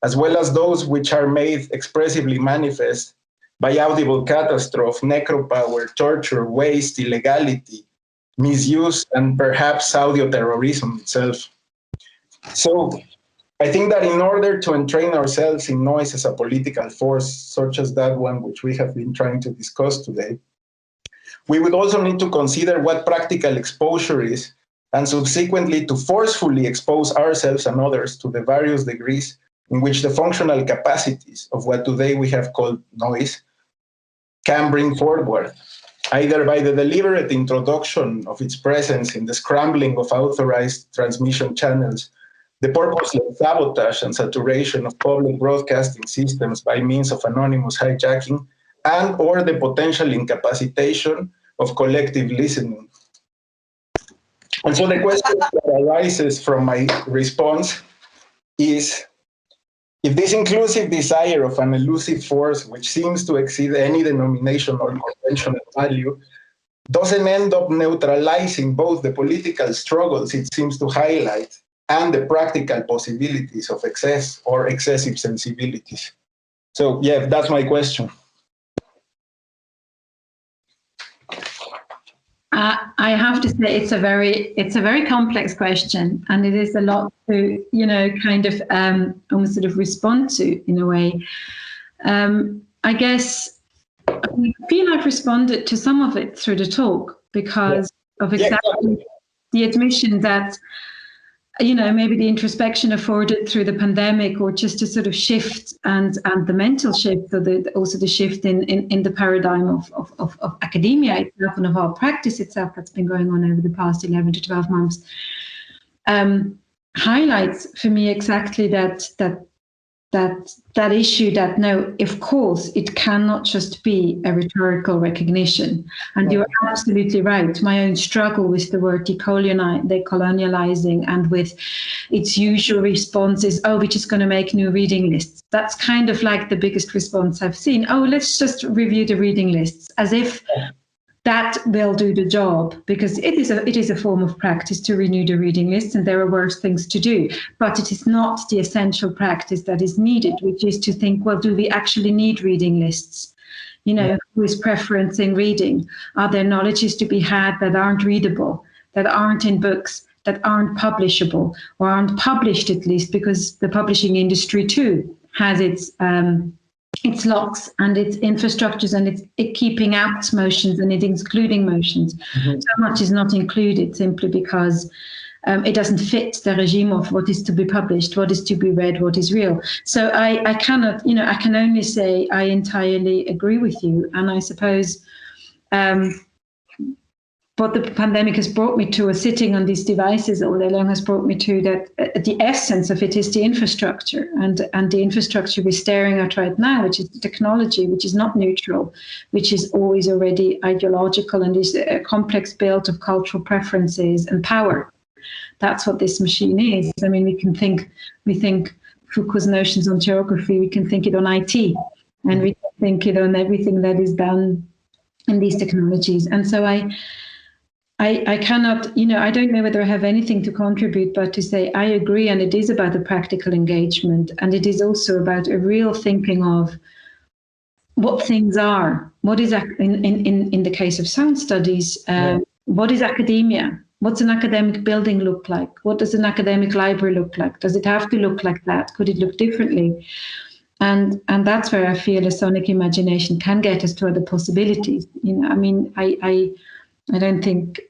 as well as those which are made expressively manifest by audible catastrophe, necropower, torture, waste, illegality, misuse, and perhaps audio terrorism itself. So I think that in order to entrain ourselves in noise as a political force, such as that one which we have been trying to discuss today, we would also need to consider what practical exposure is, and subsequently to forcefully expose ourselves and others to the various degrees in which the functional capacities of what today we have called noise can bring forward, either by the deliberate introduction of its presence in the scrambling of authorized transmission channels, the purposeless sabotage and saturation of public broadcasting systems by means of anonymous hijacking, and or the potential incapacitation of collective listening. And so the question that arises from my response is, if this inclusive desire of an elusive force which seems to exceed any denomination or conventional value doesn't end up neutralizing both the political struggles it seems to highlight and the practical possibilities of excess or excessive sensibilities. So yeah, that's my question. I have to say it's a very complex question, and it is a lot to kind of almost sort of respond to in a way. I guess I feel I've responded to some of it through the talk because of exactly the admission that maybe the introspection afforded through the pandemic, or just a sort of shift and the mental shift, or also the shift in the paradigm of academia itself and of our practice itself that's been going on over the past 11 to 12 months, highlights for me exactly that issue that no, of course, it cannot just be a rhetorical recognition. And you're absolutely right. My own struggle with the word decolonializing and with its usual response is, oh, we're just going to make new reading lists. That's kind of like the biggest response I've seen. Oh, let's just review the reading lists, as if that will do the job, because it is a form of practice to renew the reading list, and there are worse things to do. But it is not the essential practice that is needed, which is to think, well, do we actually need reading lists? Who is preferencing reading? Are there knowledges to be had that aren't readable, that aren't in books, that aren't publishable, or aren't published at least, because the publishing industry too has its locks and its infrastructures and it's keeping out motions and it's excluding motions. Mm-hmm. So much is not included simply because it doesn't fit the regime of what is to be published, what is to be read, what is real. So I cannot, I can only say I entirely agree with you. And I suppose what the pandemic has brought me to, or sitting on these devices all day long, has brought me to that the essence of it is the infrastructure, and the infrastructure we're staring at right now, which is the technology, which is not neutral, which is always already ideological, and is a complex build of cultural preferences and power. That's what this machine is. I mean, we think Foucault's notions on geography, we can think it on IT, and we can think it on everything that is done in these technologies. And so I cannot, I don't know whether I have anything to contribute, but to say I agree, and it is about a practical engagement, and it is also about a real thinking of what things are. What is, in the case of sound studies, what is academia? What's an academic building look like? What does an academic library look like? Does it have to look like that? Could it look differently? And that's where I feel a sonic imagination can get us to other possibilities. I mean, I don't think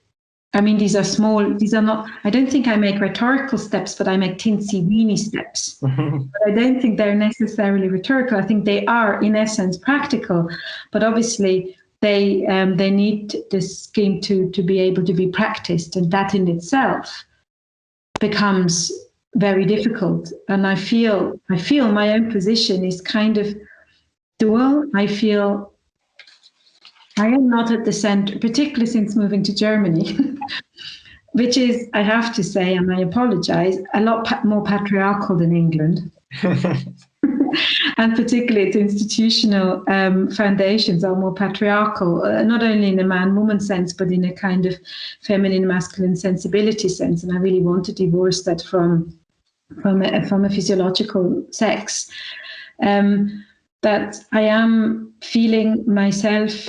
I mean, these are small, these are not, I don't think I make rhetorical steps, but I make teensy-weeny steps. But I don't think they're necessarily rhetorical. I think they are, in essence, practical. But obviously, they need this scheme to be able to be practiced. And that in itself becomes very difficult. And I feel my own position is kind of dual. I feel I am not at the center, particularly since moving to Germany, which is, I have to say, and I apologize, a lot more patriarchal than England. And particularly its institutional foundations are more patriarchal, not only in a man-woman sense, but in a kind of feminine-masculine sensibility sense. And I really want to divorce that from a physiological sex. That I am feeling myself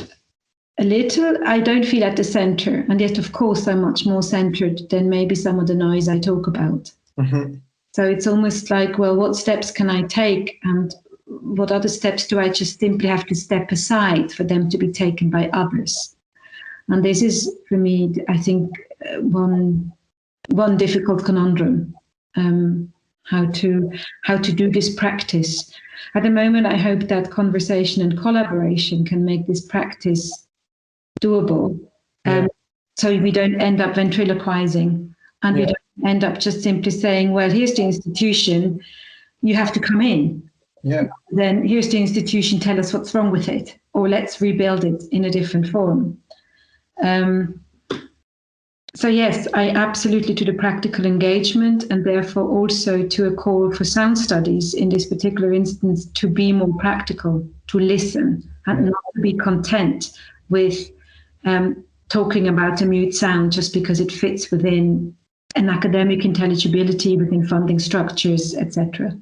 a little, I don't feel at the center, and yet of course I'm much more centered than maybe some of the noise I talk about. So it's almost like, well, what steps can I take, and what other steps do I just simply have to step aside for them to be taken by others? And this is, for me, I think, one difficult conundrum, how to do this practice. At the moment, I hope that conversation and collaboration can make this practice doable, so we don't end up ventriloquizing, and we don't end up just simply saying, well, here's the institution, you have to come in. Then here's the institution, tell us what's wrong with it, or let's rebuild it in a different form. So yes, I absolutely to the practical engagement, and therefore also to a call for sound studies in this particular instance to be more practical, to listen, and not to be content with talking about a mute sound just because it fits within an academic intelligibility, within funding structures, etc.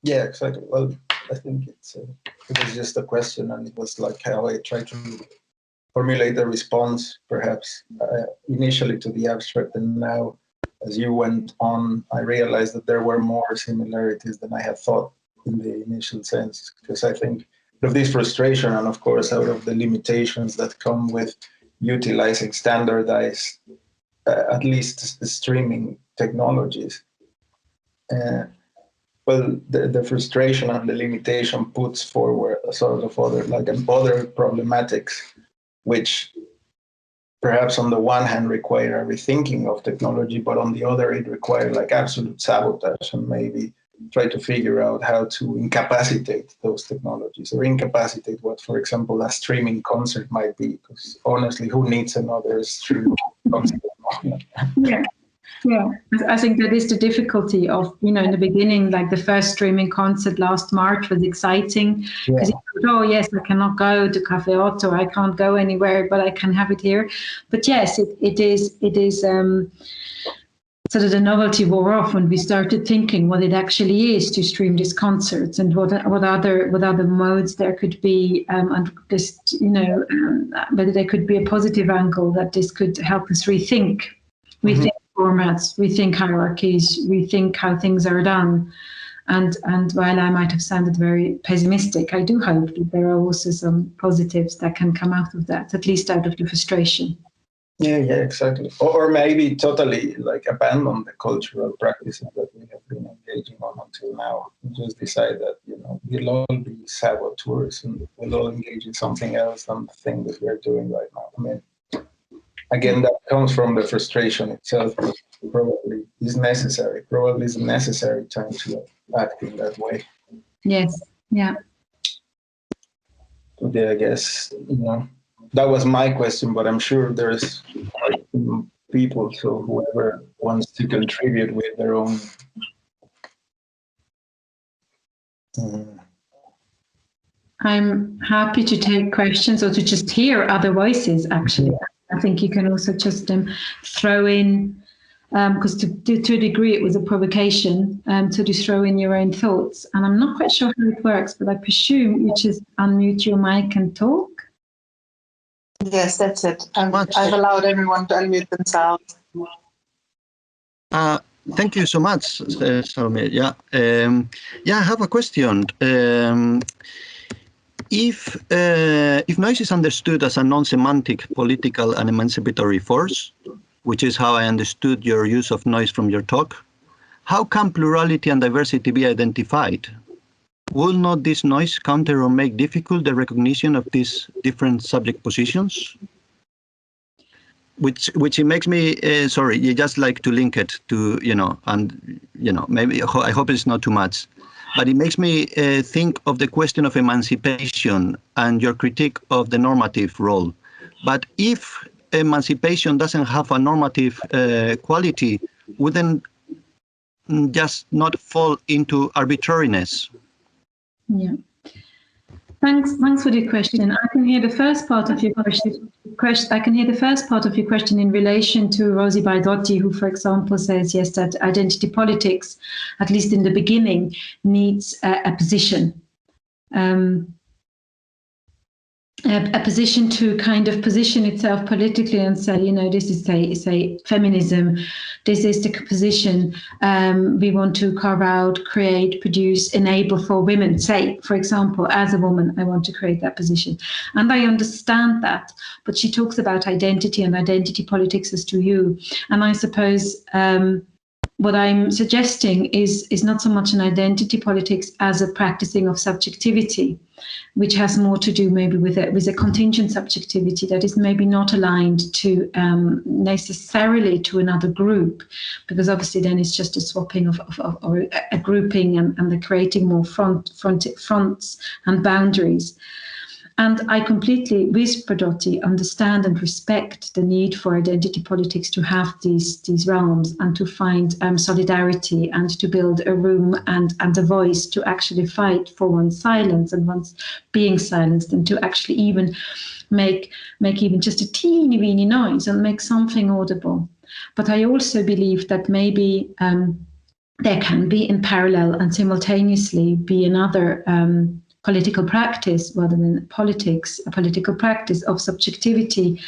Yeah, exactly. Well, I think it was just a question, and it was like how I tried to formulate a response, perhaps initially to the abstract, and now as you went on, I realized that there were more similarities than I had thought in the initial sense, because I think of this frustration, and of course out of the limitations that come with utilizing standardized, at least streaming technologies. Well, the frustration and the limitation puts forward a sort of other problematics, which perhaps on the one hand require a rethinking of technology, but on the other it requires like absolute sabotage, and maybe try to figure out how to incapacitate those technologies, or incapacitate what, for example, a streaming concert might be, because honestly, who needs another streaming concert? Yeah, I think that is the difficulty of, in the beginning, like the first streaming concert last March was exciting, because oh yes, I cannot go to Cafe Otto, I can't go anywhere, but I can have it here. But yes, it is sort of the novelty wore off when we started thinking what it actually is to stream these concerts, and what other modes there could be, and just whether there could be a positive angle that this could help us rethink formats, rethink hierarchies, rethink how things are done. And while I might have sounded very pessimistic, I do hope that there are also some positives that can come out of that, at least out of the frustration. Yeah, exactly. Or maybe totally like abandon the cultural practices that we have been engaging on until now. Just decide that, we'll all be saboteurs and we'll all engage in something else than the thing that we're doing right now. I mean, again, that comes from the frustration itself, but probably is necessary. Probably is a necessary time to act in that way. Yes, yeah. Today, I guess, that was my question, but I'm sure there's people, so whoever wants to contribute with their own. I'm happy to take questions or to just hear other voices, actually. I think you can also just throw in, because to a degree it was a provocation, to just throw in your own thoughts. And I'm not quite sure how it works, but I presume you just unmute your mic and talk. Yes, that's it. I've allowed everyone to unmute themselves. Thank you so much, Salomé. I have a question. If noise is understood as a non-semantic, political, and emancipatory force, which is how I understood your use of noise from your talk, how can plurality and diversity be identified? Will not this noise counter or make difficult the recognition of these different subject positions? Which it makes me, sorry, you just like to link it to, maybe, I hope it's not too much, but it makes me think of the question of emancipation and your critique of the normative role. But if emancipation doesn't have a normative quality, wouldn't just not fall into arbitrariness? Yeah. Thanks for the question. I can hear the first part of your question. I can hear the first part of your question in relation to Rosie Baidotti, who, for example, says, yes, that identity politics, at least in the beginning, needs a position. A position to kind of position itself politically and say, this is say feminism, this is the position we want to carve out, create, produce, enable for women. Say, for example, as a woman, I want to create that position. And I understand that, but she talks about identity and identity politics as to you. And I suppose what I'm suggesting is not so much an identity politics as a practicing of subjectivity, which has more to do maybe with a contingent subjectivity that is maybe not aligned to necessarily to another group, because obviously then it's just a swapping of or a grouping and the creating more fronts and boundaries. And I completely, with Baidotti, understand and respect the need for identity politics to have these realms and to find solidarity and to build a room and a voice to actually fight for one's silence and one's being silenced, and to actually even make even just a teeny weeny noise and make something audible. But I also believe that maybe there can be in parallel and simultaneously be another political practice rather than politics, a political practice of subjectivity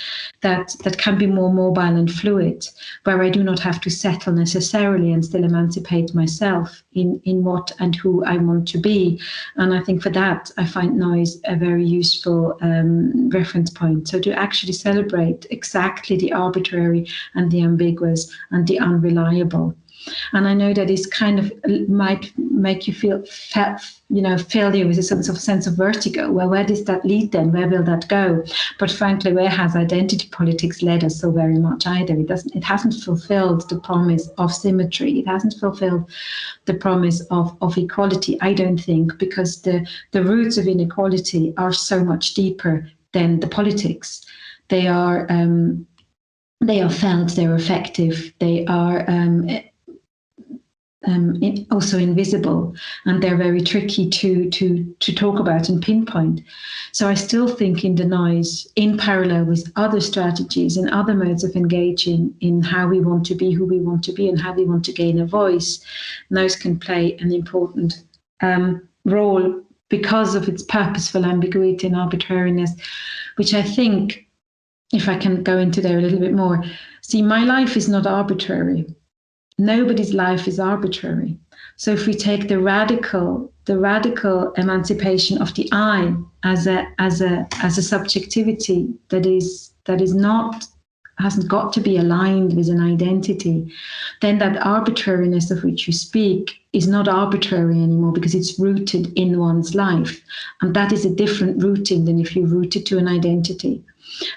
that can be more mobile and fluid, where I do not have to settle necessarily and still emancipate myself in what and who I want to be. And I think for that, I find noise a very useful reference point. So to actually celebrate exactly the arbitrary and the ambiguous and the unreliable. And I know that this kind of might make you feel, failure with a sense of vertigo. Well, where does that lead then? Where will that go? But frankly, where has identity politics led us so very much either? It hasn't fulfilled the promise of symmetry. It hasn't fulfilled the promise of equality, I don't think, because the roots of inequality are so much deeper than the politics. They are felt, they're effective, they are also invisible, and they're very tricky to talk about and pinpoint. So I still think in the noise, in parallel with other strategies and other modes of engaging in how we want to be, who we want to be, and how we want to gain a voice, noise can play an important role because of its purposeful ambiguity and arbitrariness, which I think, if I can go into there a little bit more, see, my life is not arbitrary. Nobody's life is arbitrary. So if we take the radical emancipation of the I as a subjectivity that hasn't got to be aligned with an identity, then that arbitrariness of which you speak is not arbitrary anymore, because it's rooted in one's life. And that is a different rooting than if you root it to an identity.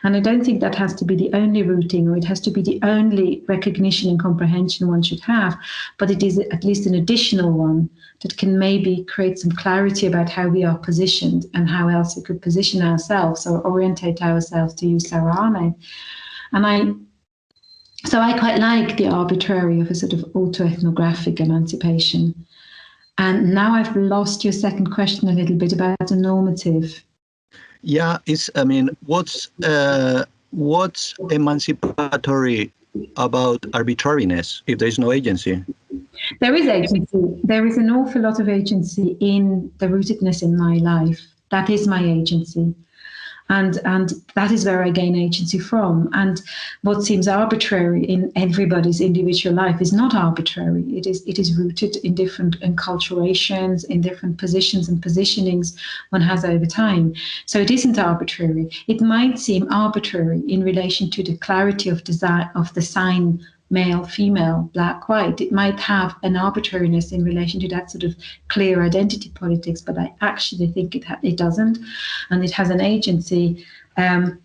And I don't think that has to be the only rooting, or it has to be the only recognition and comprehension one should have, but it is at least an additional one that can maybe create some clarity about how we are positioned and how else we could position ourselves or orientate ourselves, to use Sara Ahmed. And so I quite like the arbitrary of a sort of auto-ethnographic emancipation. And now I've lost your second question a little bit about the normative. Yeah, what's emancipatory about arbitrariness if there is no agency? There is agency. There is an awful lot of agency in the rootedness in my life. That is my agency. And that is where I gain agency from. And what seems arbitrary in everybody's individual life is not arbitrary. It is rooted in different enculturations, in different positions and positionings one has over time. So it isn't arbitrary. It might seem arbitrary in relation to the clarity of the sign male, female, black, white. It might have an arbitrariness in relation to that sort of clear identity politics, but I actually think it doesn't, and it has an agency that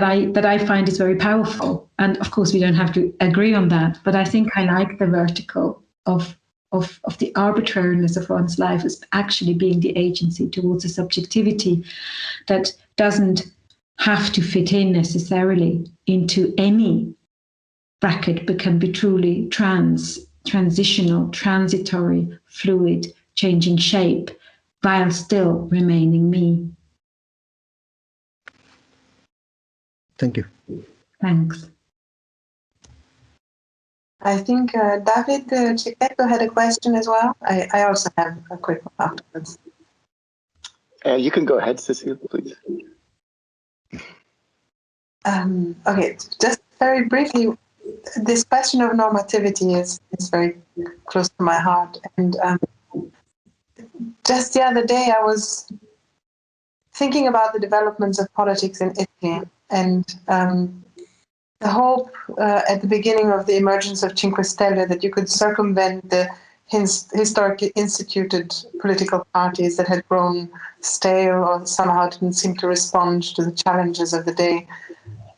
I find is very powerful. And of course, we don't have to agree on that, but I think I like the vertical of the arbitrariness of one's life as actually being the agency towards a subjectivity that doesn't have to fit in necessarily into any bracket, but can be truly transitional, transitory, fluid, changing shape, while still remaining me. Thank you. Thanks. I think David Chiquetto had a question as well. I also have a quick one afterwards. You can go ahead, Cecile, please. Okay, just very briefly, this question of normativity is very close to my heart. And just the other day, I was thinking about the developments of politics in Italy and the hope at the beginning of the emergence of Cinque Stelle that you could circumvent the historically instituted political parties that had grown stale or somehow didn't seem to respond to the challenges of the day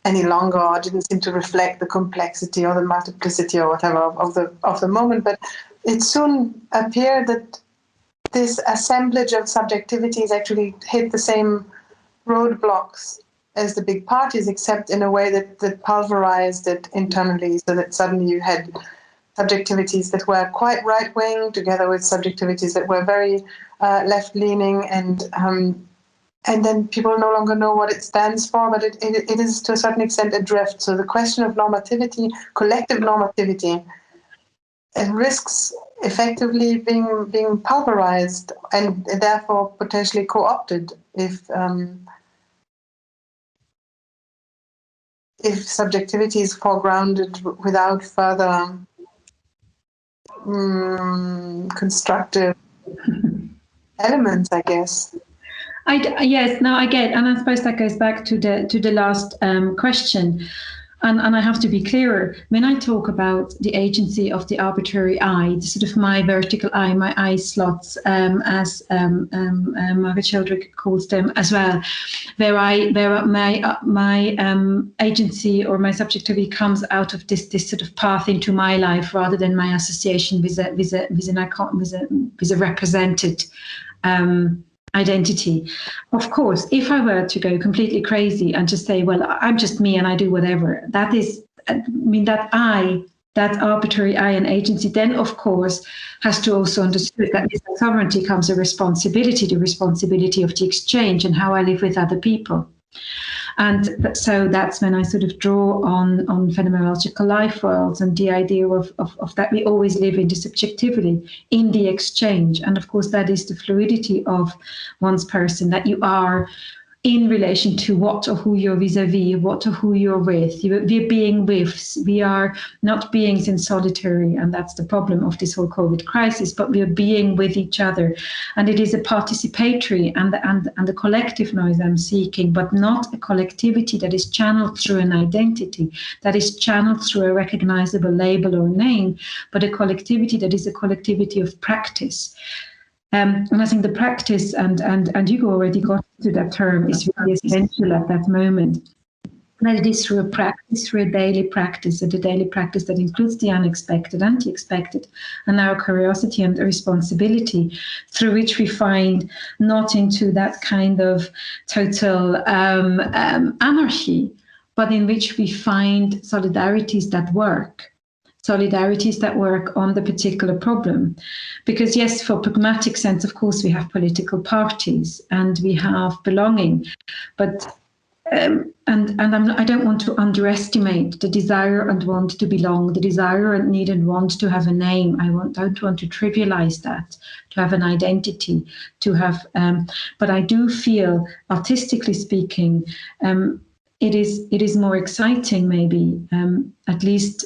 any longer, or didn't seem to reflect the complexity or the multiplicity or whatever of the moment. But it soon appeared that this assemblage of subjectivities actually hit the same roadblocks as the big parties, except in a way that pulverized it internally, so that suddenly you had subjectivities that were quite right-wing together with subjectivities that were very left-leaning, and then people no longer know what it stands for, but it is to a certain extent adrift. So the question of normativity, collective normativity, it risks effectively being pulverized and therefore potentially co-opted if subjectivity is foregrounded without further constructive elements, I guess. Yes, no, I get, and I suppose that goes back to the last question, and I have to be clearer when I talk about the agency of the arbitrary I, the sort of my vertical I, my eye slots, as Margaret Sheldrake calls them as well, where my agency or my subjectivity comes out of this sort of path into my life rather than my association with a represented identity. Of course, if I were to go completely crazy and just say, well, I'm just me and I do whatever, that is, that arbitrary I and agency then, of course, has to also understand that with sovereignty comes a responsibility, the responsibility of the exchange and how I live with other people. And so that's when I sort of draw on phenomenological life worlds and the idea of that we always live in the subjectivity, in the exchange. And of course, that is the fluidity of one's person, that you are in relation to what or who you're vis-a-vis, what or who you're with. We're being with. We are not beings in solitary, and that's the problem of this whole COVID crisis, but we are being with each other. And it is a participatory and the collective noise I'm seeking, but not a collectivity that is channeled through an identity, that is channeled through a recognizable label or name, but a collectivity that is a collectivity of practice. And I think the practice, and Hugo already got to that term, is really essential at that moment. That it is through a practice, through a daily practice, and a daily practice that includes the unexpected and the expected, and our curiosity and the responsibility, through which we find not into that kind of total anarchy, but in which we find solidarities that work. Solidarities that work on the particular problem. Because yes, for pragmatic sense, of course, we have political parties and we have belonging, but I don't want to underestimate the desire and want to belong, the desire and need and want to have a name. I don't want to trivialize that, to have an identity, to have. But I do feel, artistically speaking, it is more exciting, maybe, at least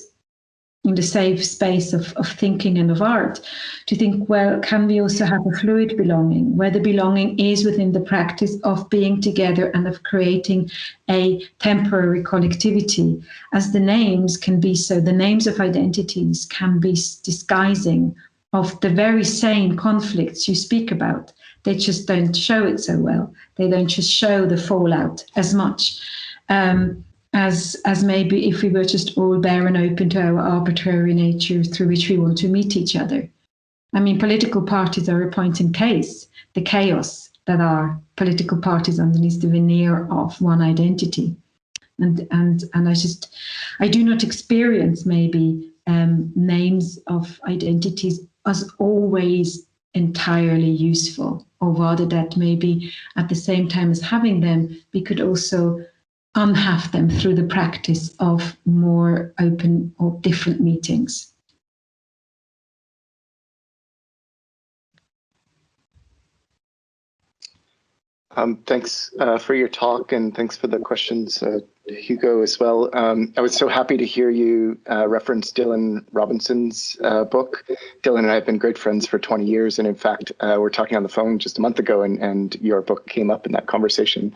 in the safe space of thinking and of art, to think, well, can we also have a fluid belonging, where the belonging is within the practice of being together and of creating a temporary collectivity, as the names can be so, the names of identities can be disguising of the very same conflicts you speak about. They just don't show it so well. They don't just show the fallout as much. As maybe if we were just all bare and open to our arbitrary nature through which we want to meet each other. I mean, political parties are a point in case, the chaos that are political parties underneath the veneer of one identity. And I do not experience maybe names of identities as always entirely useful, or rather that maybe at the same time as having them, we could also unhave them through the practice of more open or different meetings. Thanks for your talk, and thanks for the questions, Hugo, as well. I was so happy to hear you reference Dylan Robinson's book. Dylan and I have been great friends for 20 years, and in fact, we're talking on the phone just a month ago, and your book came up in that conversation.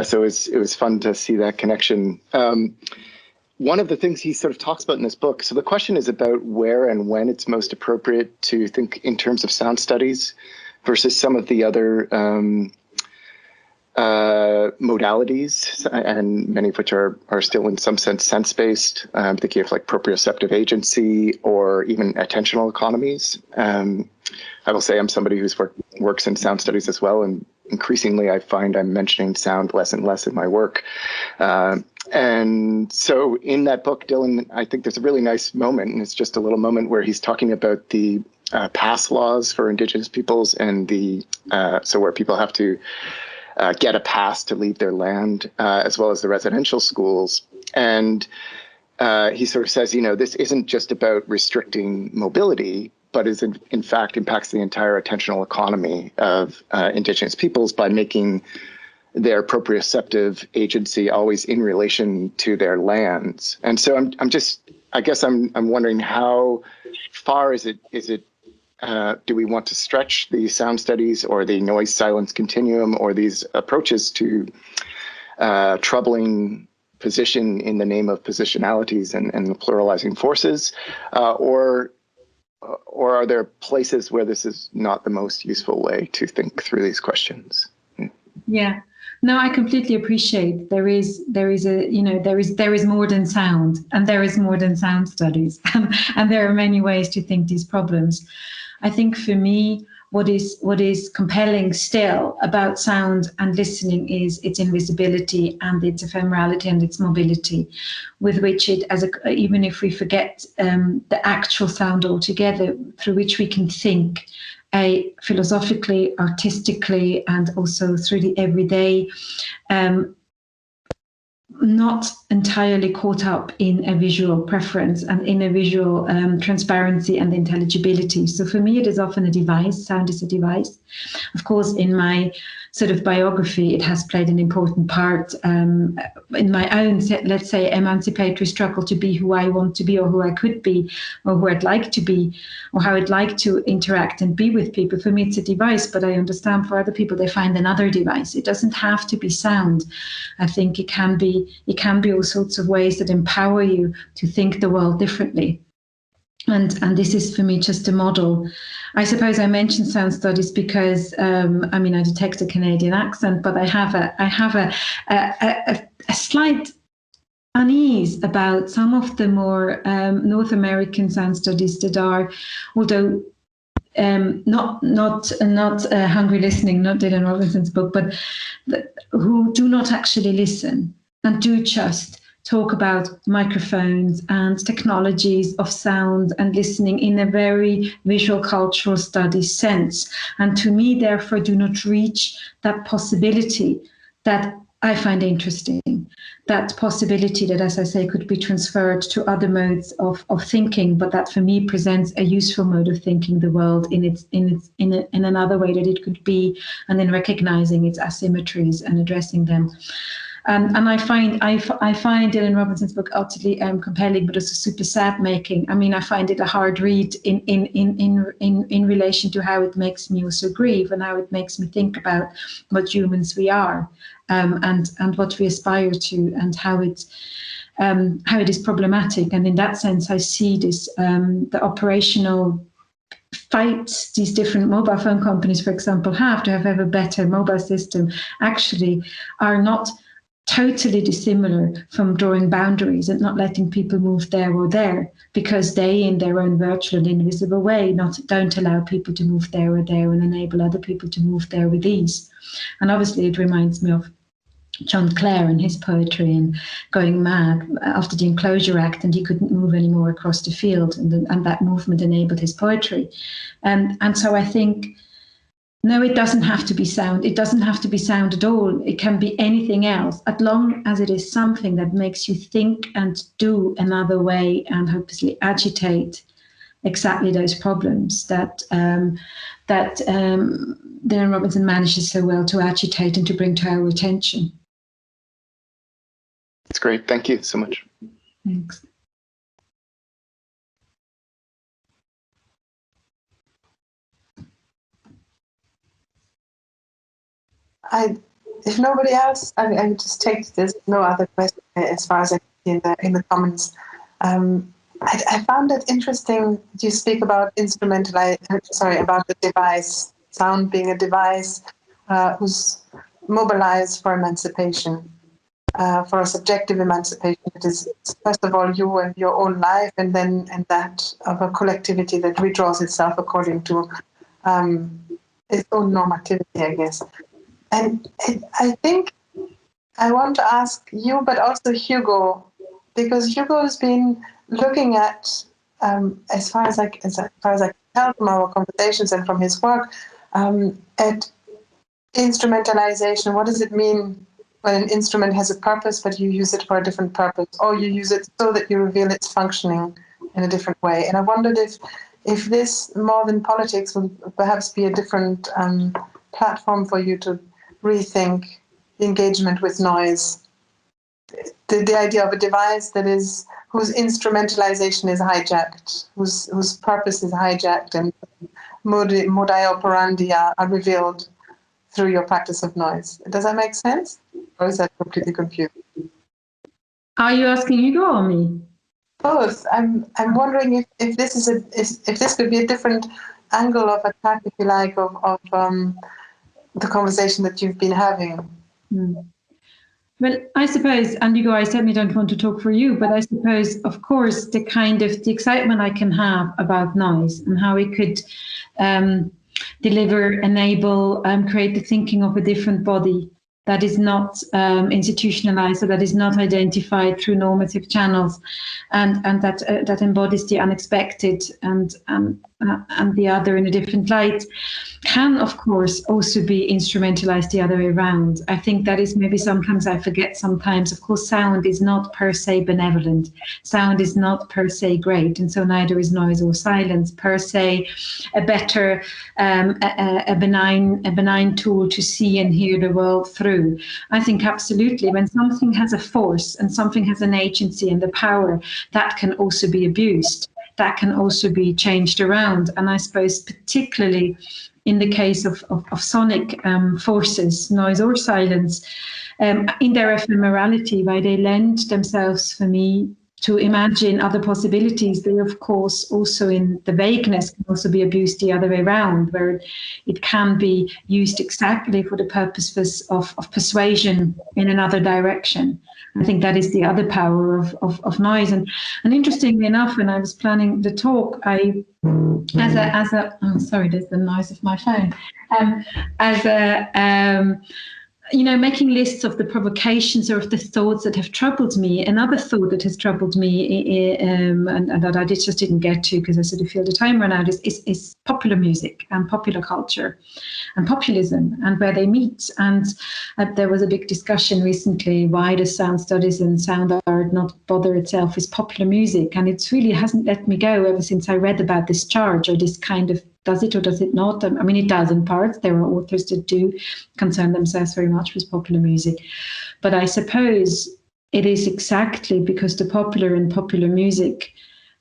So it was fun to see that connection. One of the things he sort of talks about in this book, so the question is about where and when it's most appropriate to think in terms of sound studies versus some of the other modalities, and many of which are still in some sense sense-based. Thinking of like proprioceptive agency or even attentional economies. I will say I'm somebody who's works in sound studies as well, and increasingly I find I'm mentioning sound less and less in my work. And so in that book, Dylan, I think there's a really nice moment, and it's just a little moment where he's talking about the pass laws for Indigenous peoples, and so where people have to get a pass to leave their land, as well as the residential schools. And he sort of says, this isn't just about restricting mobility, but is in fact impacts the entire attentional economy of Indigenous peoples by making their proprioceptive agency always in relation to their lands. And so I'm wondering, how far is it do we want to stretch the sound studies or the noise silence continuum or these approaches to troubling position in the name of positionalities and the pluralizing forces, or are there places where this is not the most useful way to think through these questions? Yeah. No, I completely appreciate there is more than sound, and there is more than sound studies, and there are many ways to think these problems. I think for me, what is compelling still about sound and listening is its invisibility and its ephemerality and its mobility, with which it, even if we forget the actual sound altogether, through which we can think philosophically, artistically, and also through the everyday, not entirely caught up in a visual preference and in a visual transparency and intelligibility. So for me, it is often a device. Sound is a device. Of course, in my sort of biography, it has played an important part in my own, let's say, emancipatory struggle to be who I want to be, or who I could be, or who I'd like to be, or how I'd like to interact and be with people. For me, it's a device, but I understand for other people, they find another device. It doesn't have to be sound. I think it can be all sorts of ways that empower you to think the world differently. And this is for me just a model. I suppose I mentioned sound studies because I detect a Canadian accent, but I have a slight unease about some of the more North American sound studies that are, although not Hungry Listening, not Dylan Robinson's book, but who do not actually listen and do just talk about microphones and technologies of sound and listening in a very visual cultural studies sense. And to me, therefore, do not reach that possibility that I find interesting. That possibility that, as I say, could be transferred to other modes of thinking, but that for me presents a useful mode of thinking the world in another way that it could be, and then recognizing its asymmetries and addressing them. And I find Dylan Robinson's book utterly compelling, but also super sad making. I mean, I find it a hard read in relation to how it makes me also grieve, and how it makes me think about what humans we are, and what we aspire to, and how it is problematic. And in that sense, I see this the operational fights these different mobile phone companies, for example, have to have a better mobile system, actually are not totally dissimilar from drawing boundaries and not letting people move there or there, because they, in their own virtual and invisible way, don't allow people to move there or there and enable other people to move there with ease. And obviously it reminds me of John Clare and his poetry, and going mad after the Enclosure Act, and he couldn't move anymore across the field, and that movement enabled his poetry. And so I think, no, it doesn't have to be sound. It doesn't have to be sound at all. It can be anything else, as long as it is something that makes you think and do another way, and hopefully agitate exactly those problems that Dylan Robinson manages so well to agitate and to bring to our attention. That's great. Thank you so much. Thanks. If nobody else, I would just take this. No other question as far as I can see in the comments. I found it interesting. You speak about about the device, sound being a device who's mobilized for emancipation, for a subjective emancipation. It is first of all you and your own life, and that of a collectivity that redraws itself according to its own normativity, I guess. And I think I want to ask you, but also Hugo, because Hugo has been looking at, as far as I can tell from our conversations and from his work, at instrumentalization. What does it mean when an instrument has a purpose, but you use it for a different purpose, or you use it so that you reveal its functioning in a different way? And I wondered if this, more than politics, would perhaps be a different platform for you to rethink the engagement with noise. The idea of a device whose instrumentalization is hijacked, whose purpose is hijacked, and modi operandi are revealed through your practice of noise. Does that make sense? Or is that completely confused? Are you asking Hugo or me? Both. I'm wondering if this if this could be a different angle of attack, if you like, of the conversation that you've been having. Well, I suppose, and Hugo, I certainly don't want to talk for you, but I suppose, of course, the excitement I can have about noise and how it could deliver, enable, create the thinking of a different body that is not institutionalized, or that is not identified through normative channels, and that embodies the unexpected and the other in a different light, can, of course, also be instrumentalized the other way around. I think that is maybe sometimes I forget sometimes. Of course, sound is not per se benevolent. Sound is not per se great, and so neither is noise or silence per se a better, a benign tool to see and hear the world through. I think absolutely, when something has a force and something has an agency and the power, that can also be abused. That can also be changed around. And I suppose particularly in the case of sonic forces, noise or silence, in their ephemerality, why they lend themselves for me to imagine other possibilities, they of course also in the vagueness can also be abused the other way around, where it can be used exactly for the purposes of persuasion in another direction. I think that is the other power of noise. And interestingly enough, when I was planning the talk, sorry, there's the noise of my phone. making lists of the provocations or of the thoughts that have troubled me. Another thought that has troubled me, and that I just didn't get to because I sort of feel the time run out, is popular music and popular culture and populism and where they meet. And there was a big discussion recently, why does sound studies and sound art not bother itself with popular music? And it really hasn't let me go ever since I read about this charge, or this kind of, does it or does it not? I mean, it does in parts. There are authors that do concern themselves very much with popular music. But I suppose it is exactly because the popular and popular music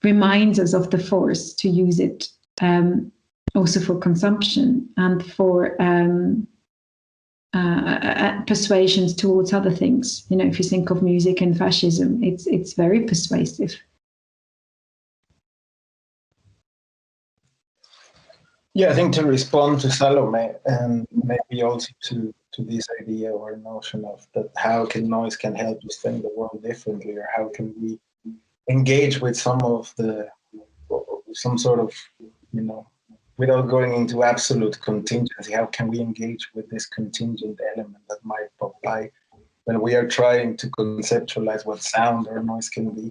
reminds us of the force to use it also for consumption and for persuasions towards other things. If you think of music and fascism, it's very persuasive. Yeah, I think to respond to Salomé, and maybe also to this idea or notion of that, how can noise can help us think the world differently, or how can we engage with some sort of, without going into absolute contingency, how can we engage with this contingent element that might pop by when we are trying to conceptualize what sound or noise can be,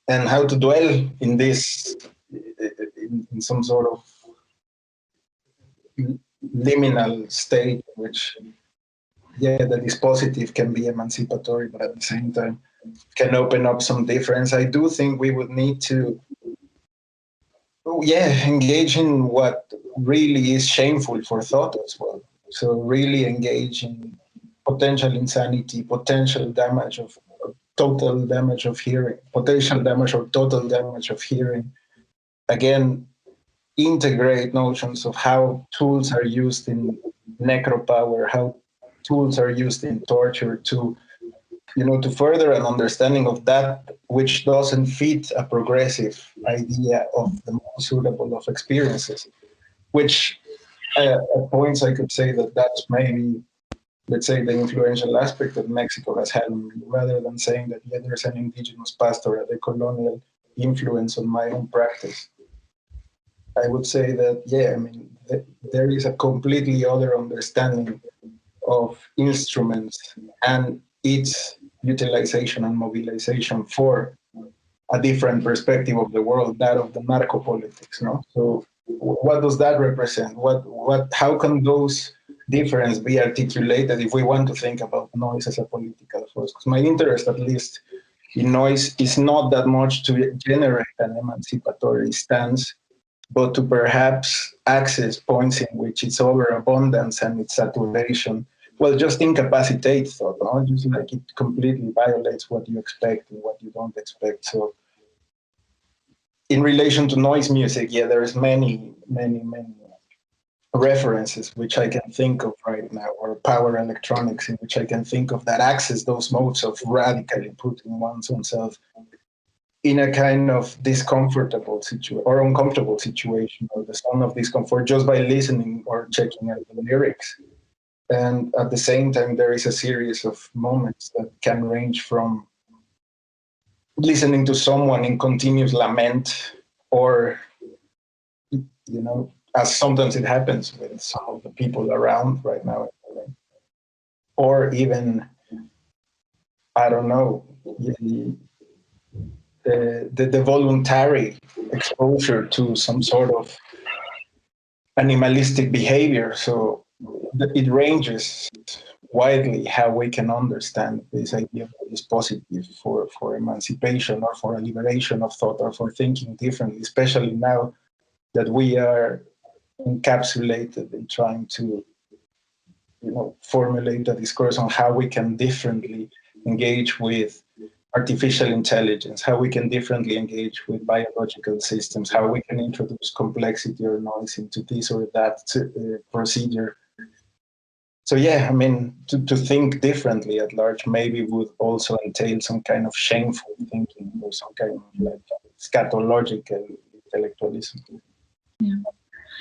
and how to dwell in this, in some sort of liminal state, which, that is positive, can be emancipatory, but at the same time can open up some difference. I do think we would need to, engage in what really is shameful for thought as well. So really engage in potential insanity, potential damage of total damage of hearing, potential damage or total damage of hearing. Again, integrate notions of how tools are used in necropower, how tools are used in torture to further an understanding of that which doesn't fit a progressive idea of the most suitable of experiences, which at points I could say that's maybe, let's say, the influential aspect that Mexico has had on me, rather than saying that, there's an indigenous past or a decolonial influence on my own practice. I would say that, there is a completely other understanding of instruments and its utilization and mobilization for a different perspective of the world, that of the narco-politics. No? So what does that represent? How can those differences be articulated if we want to think about noise as a political force? Because my interest, at least in noise, is not that much to generate an emancipatory stance, but to perhaps access points in which its overabundance and its saturation, just incapacitate thought, no? Just like it completely violates what you expect and what you don't expect. So in relation to noise music, there's many, many, many references which I can think of right now, or power electronics in which I can think of, that access those modes of radically putting one's own self in a kind of discomfortable situation or uncomfortable situation, or the sound of discomfort, just by listening or checking out the lyrics. And at the same time, there is a series of moments that can range from listening to someone in continuous lament, or, as sometimes it happens with some of the people around right now, or even, I don't know, the voluntary exposure to some sort of animalistic behavior. So it ranges widely how we can understand this idea that is positive for emancipation, or for a liberation of thought, or for thinking differently, especially now that we are encapsulated in trying to formulate a discourse on how we can differently engage with artificial intelligence, how we can differently engage with biological systems, how we can introduce complexity or noise into this or that procedure. So to think differently at large maybe would also entail some kind of shameful thinking, or some kind of scatological intellectualism. Yeah.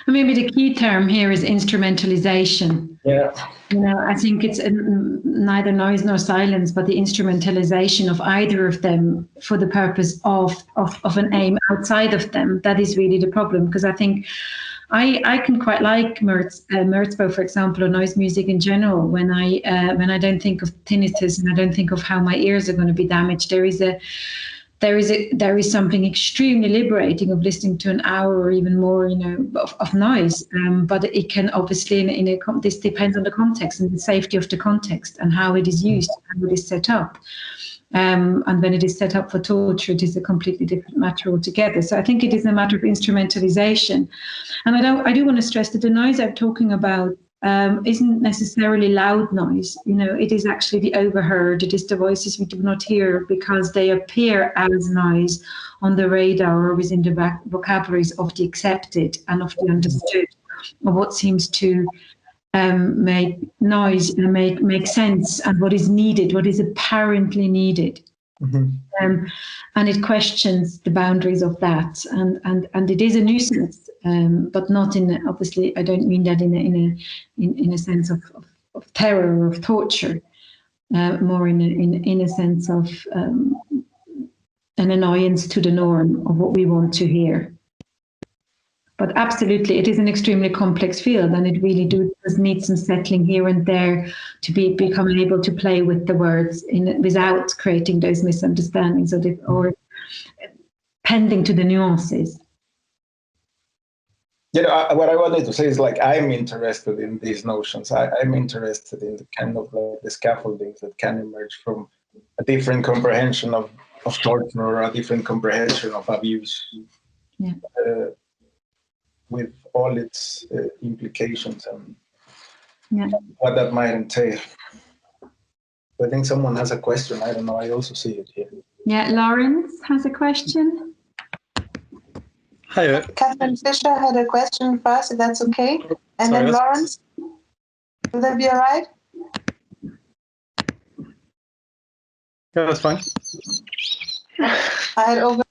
Maybe the key term here is instrumentalization. Yeah. I think it's neither noise nor silence, but the instrumentalization of either of them for the purpose of an aim outside of them. That is really the problem, because I think I can quite like Merzbow, for example, or noise music in general. When I don't think of tinnitus and I don't think of how my ears are going to be damaged, there is something extremely liberating of listening to an hour or even more, of noise. But it can obviously, this depends on the context and the safety of the context and how it is used, how it is set up. And when it is set up for torture, it is a completely different matter altogether. So I think it is a matter of instrumentalization. And I do want to stress that the noise I'm talking about isn't necessarily loud noise. It is actually the overheard. It is the voices we do not hear because they appear as noise on the radar or within the vocabularies of the accepted and of the understood, of what seems to make noise and make sense, and what is needed, what is apparently needed. Mm-hmm. And it questions the boundaries of that, and it is a nuisance, but not obviously I don't mean that in a sense of terror or of torture, more in a sense of an annoyance to the norm of what we want to hear. But absolutely, it is an extremely complex field, and it really does need some settling here and there to become able to play with the words without creating those misunderstandings or pending to the nuances. What I wanted to say is, I'm interested in these notions. I'm interested in the kind of the scaffoldings that can emerge from a different comprehension of torture or a different comprehension of abuse. Yeah. With all its implications and what that might entail. I think someone has a question. I don't know. I also see it here. Yeah, Lawrence has a question. Hi. Catherine Fisher had a question first, if that's okay. And then Lawrence. Will that be all right? Yeah, that's fine. I had over.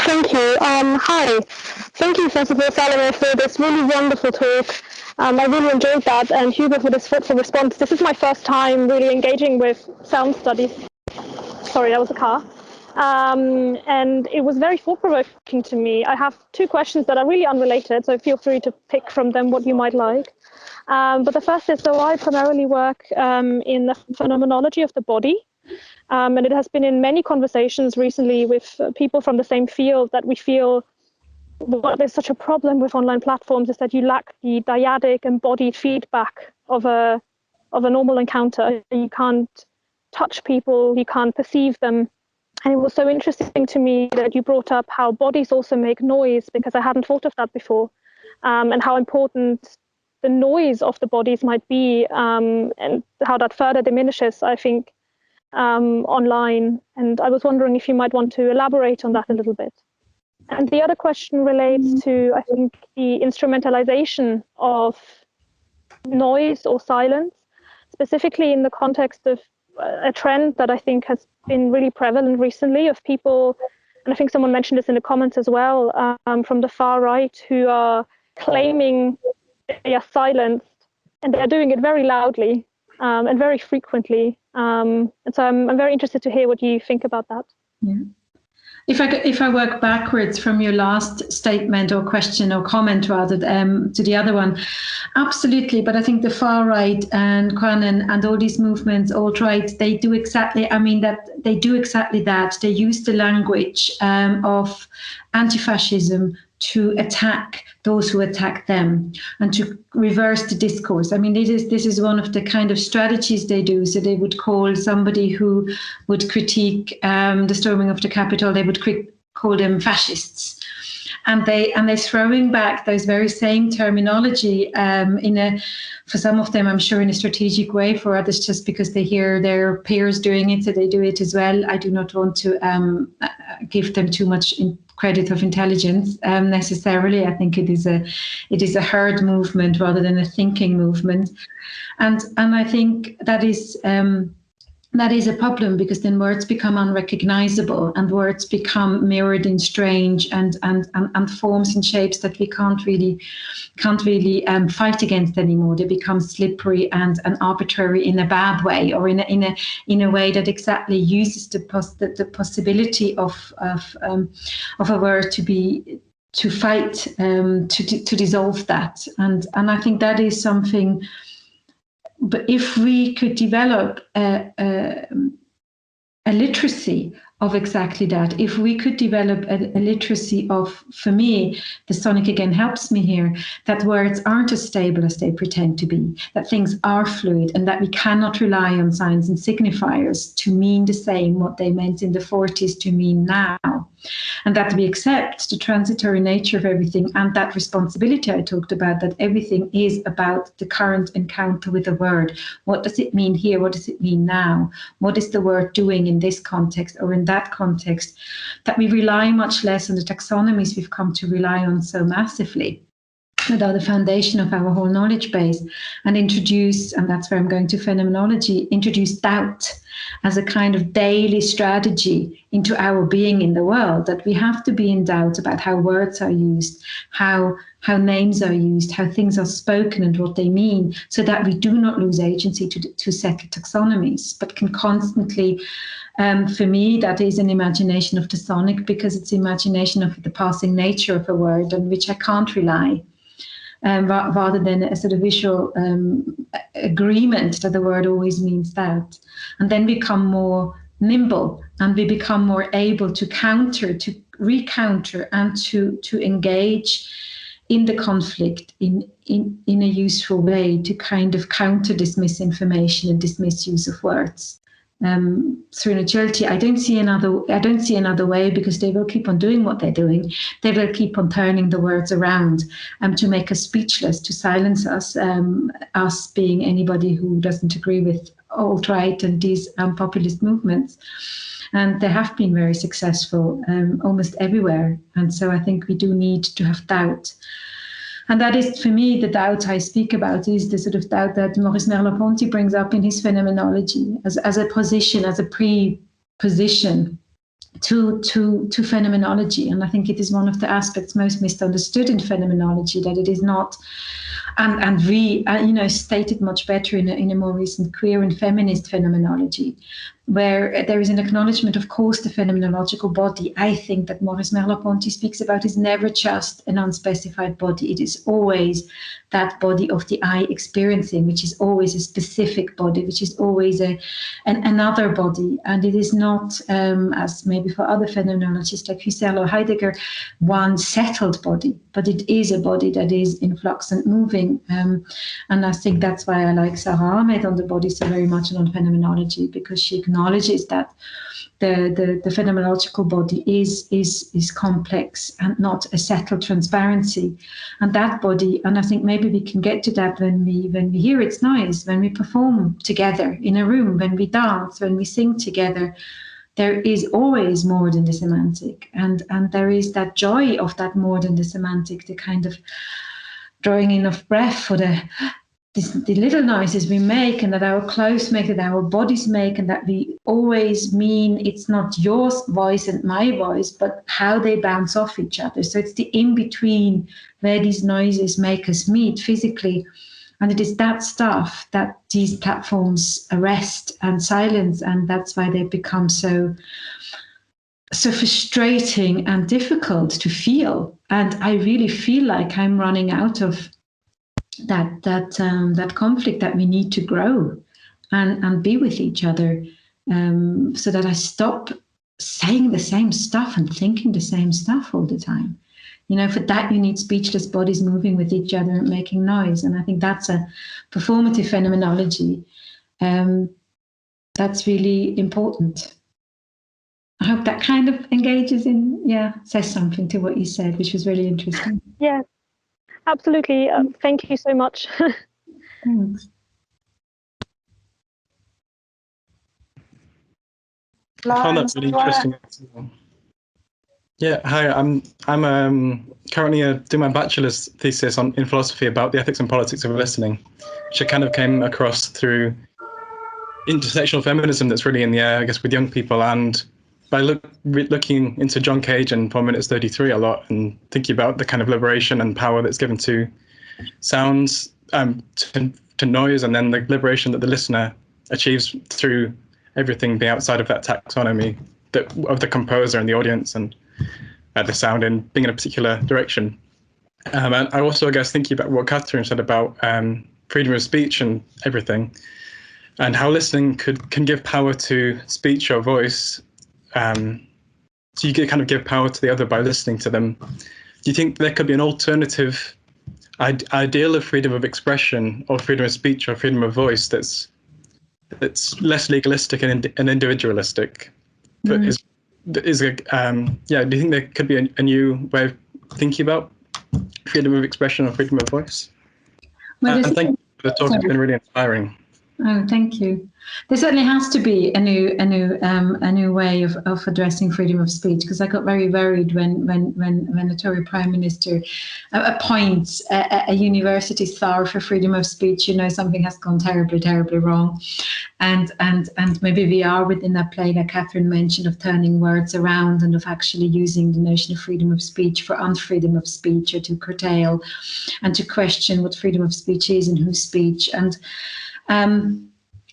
Thank you. Hi. Thank you, first of all, Salomé, for this really wonderful talk. I really enjoyed that, and Hugo for this thoughtful response. This is my first time really engaging with sound studies. Sorry, that was a car. And it was very thought-provoking to me. I have two questions that are really unrelated, so feel free to pick from them what you might like. But the first is, so I primarily work in the phenomenology of the body. And it has been in many conversations recently with people from the same field that we feel what there's such a problem with online platforms is that you lack the dyadic embodied feedback of a normal encounter. You can't touch people, you can't perceive them. And it was so interesting to me that you brought up how bodies also make noise, because I hadn't thought of that before, and how important the noise of the bodies might be, and how that further diminishes, I think, online. And I was wondering if you might want to elaborate on that a little bit. And the other question relates to, I think, the instrumentalization of noise or silence, specifically in the context of a trend that I think has been really prevalent recently of people, and I think someone mentioned this in the comments as well, from the far right, who are claiming they are silenced, and they're doing it very loudly and very frequently. And so I'm very interested to hear what you think about that. Yeah. If I work backwards from your last statement or question or comment rather to the other one, absolutely. But I think the far right and Quanon and all these movements, alt-right, they do exactly that. They use the language of anti-fascism to attack those who attack them and to reverse the discourse. I mean, this is one of the kind of strategies they do. So they would call somebody who would critique the storming of the Capitol, they would call them fascists. And they're throwing back those very same terminology for some of them, I'm sure, in a strategic way, for others just because they hear their peers doing it, so they do it as well. I do not want to give them too much credit of intelligence necessarily. I think it is a herd movement rather than a thinking movement, and I think that is a problem, because then words become unrecognizable and words become mirrored in strange and forms and shapes that we can't really fight against anymore. They become slippery and arbitrary in a bad way, or in a way that exactly uses the possibility of a word to be fight to dissolve that, and I think that is something. But if we could develop a literacy of exactly that, if we could develop a literacy of, for me, the sonic again helps me here, that words aren't as stable as they pretend to be, that things are fluid, and that we cannot rely on signs and signifiers to mean the same what they meant in the 40s to mean now, and that we accept the transitory nature of everything, and that responsibility I talked about, that everything is about the current encounter with a word. What does it mean here? What does it mean now? What is the word doing in this context or in that context? That we rely much less on the taxonomies we've come to rely on so massively, that are the foundation of our whole knowledge base, and introduce, and that's where I'm going to phenomenology, introduce doubt as a kind of daily strategy into our being in the world, that we have to be in doubt about how words are used, how names are used, how things are spoken and what they mean, so that we do not lose agency to settle taxonomies, but can constantly, for me, that is an imagination of the sonic, because it's imagination of the passing nature of a word on which I can't rely. Rather than a sort of visual agreement that the word always means that. And then become more nimble, and we become more able to counter, to recounter, and to engage in the conflict in a useful way, to kind of counter this misinformation and this misuse of words. Through neutrality, I don't see another way, because they will keep on doing what they're doing. They will keep on turning the words around to make us speechless, to silence us, us being anybody who doesn't agree with alt-right and these populist movements. And they have been very successful almost everywhere. And so I think we do need to have doubt. And that is, for me, the doubt I speak about is the sort of doubt that Maurice Merleau-Ponty brings up in his phenomenology as a position, as a pre-position to phenomenology. And I think it is one of the aspects most misunderstood in phenomenology, that it is not, and stated much better in a more recent queer and feminist phenomenology, where there is an acknowledgement, of course, the phenomenological body, I think, that Maurice Merleau-Ponty speaks about is never just an unspecified body. It is always that body of the eye experiencing, which is always a specific body, which is always another body. And it is not, as maybe for other phenomenologists like Husserl or Heidegger, one settled body, but it is a body that is in flux and moving. And I think that's why I like Sara Ahmed on the body so very much, and on phenomenology, because she acknowledges that the phenomenological body is complex and not a settled transparency. And that body, and I think maybe we can get to that when we hear its noise, when we perform together in a room, when we dance, when we sing together, there is always more than the semantic. And there is that joy of that more than the semantic, the kind of drawing in of breath for the little noises we make, and that our clothes make, that our bodies make, and that we always mean it's not your voice and my voice, but how they bounce off each other. So it's the in-between where these noises make us meet physically. And it is that stuff that these platforms arrest and silence, and that's why they become so frustrating and difficult to feel. And I really feel like I'm running out of that conflict, that we need to grow and be with each other, so that I stop saying the same stuff and thinking the same stuff all the time. For that you need speechless bodies moving with each other and making noise. And I think that's a performative phenomenology that's really important. I hope that kind of engages says something to what you said, which was really interesting. Yeah. Absolutely. Thank you so much. Thanks. I found that really interesting. Yeah, hi. I'm currently doing my bachelor's thesis in philosophy about the ethics and politics of listening, which I kind of came across through intersectional feminism that's really in the air, I guess, with young people, and by looking into John Cage and 4 Minutes 33 a lot, and thinking about the kind of liberation and power that's given to sounds, to noise, and then the liberation that the listener achieves through everything being outside of that taxonomy of the composer and the audience. And the sound and being in a particular direction. And I also, I guess, thinking about what Catherine said about freedom of speech and everything, and how listening can give power to speech or voice. So you can kind of give power to the other by listening to them. Do you think there could be an alternative ideal of freedom of expression or freedom of speech or freedom of voice that's less legalistic and individualistic? But do you think there could be a new way of thinking about freedom of expression or freedom of voice? Well, thank you for the talk. It's been really inspiring. Oh, thank you. There certainly has to be a new way of addressing freedom of speech, because I got very worried when the Tory Prime Minister appoints a university star for freedom of speech. You know, something has gone terribly wrong, and maybe we are within that play that Catherine mentioned of turning words around and of actually using the notion of freedom of speech for unfreedom of speech, or to curtail and to question what freedom of speech is and whose speech. And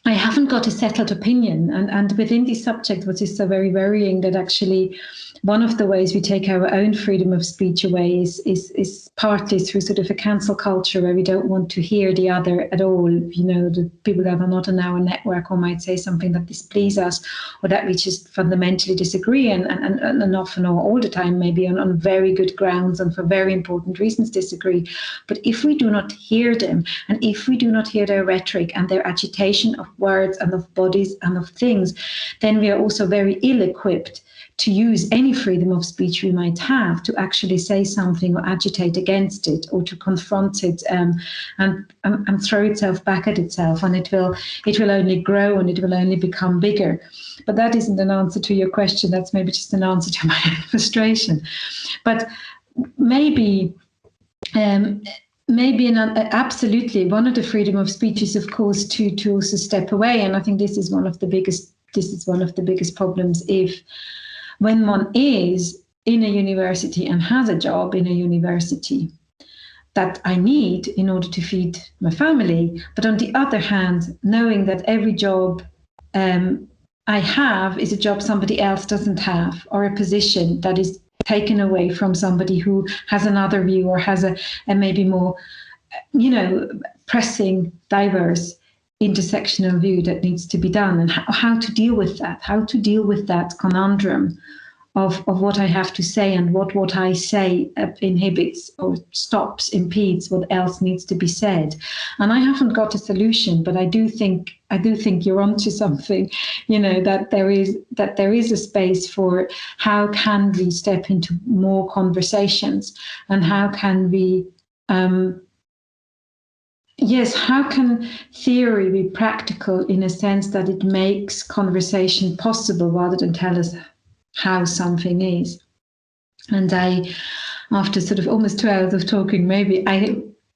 I haven't got a settled opinion, and within this subject, what is so very worrying, that actually one of the ways we take our own freedom of speech away is partly through sort of a cancel culture, where we don't want to hear the other at all. You know, the people that are not on our network or might say something that displeases us, or that we just fundamentally disagree, and often or all the time maybe on very good grounds and for very important reasons disagree. But if we do not hear them, and if we do not hear their rhetoric and their agitation of words and of bodies and of things, then we are also very ill-equipped to use any freedom of speech we might have to actually say something or agitate against it, or to confront it and throw itself back at itself, and it will only grow and it will only become bigger. But that isn't an answer to your question. That's maybe just an answer to my frustration. But maybe absolutely one of the freedom of speech is, of course, to also step away. And I think this is one of the biggest problems when one is in a university and has a job in a university that I need in order to feed my family. But on the other hand, knowing that every job I have is a job somebody else doesn't have, or a position that is taken away from somebody who has another view or has a maybe more, pressing, diverse, intersectional view that needs to be done, and how to deal with that conundrum of what I have to say, and what I say inhibits or impedes what else needs to be said. And I haven't got a solution, but I do think you're onto something, that there is a space for how can we step into more conversations, and how can we how can theory be practical in a sense that it makes conversation possible rather than tell us how something is. And after sort of almost 2 hours of talking, maybe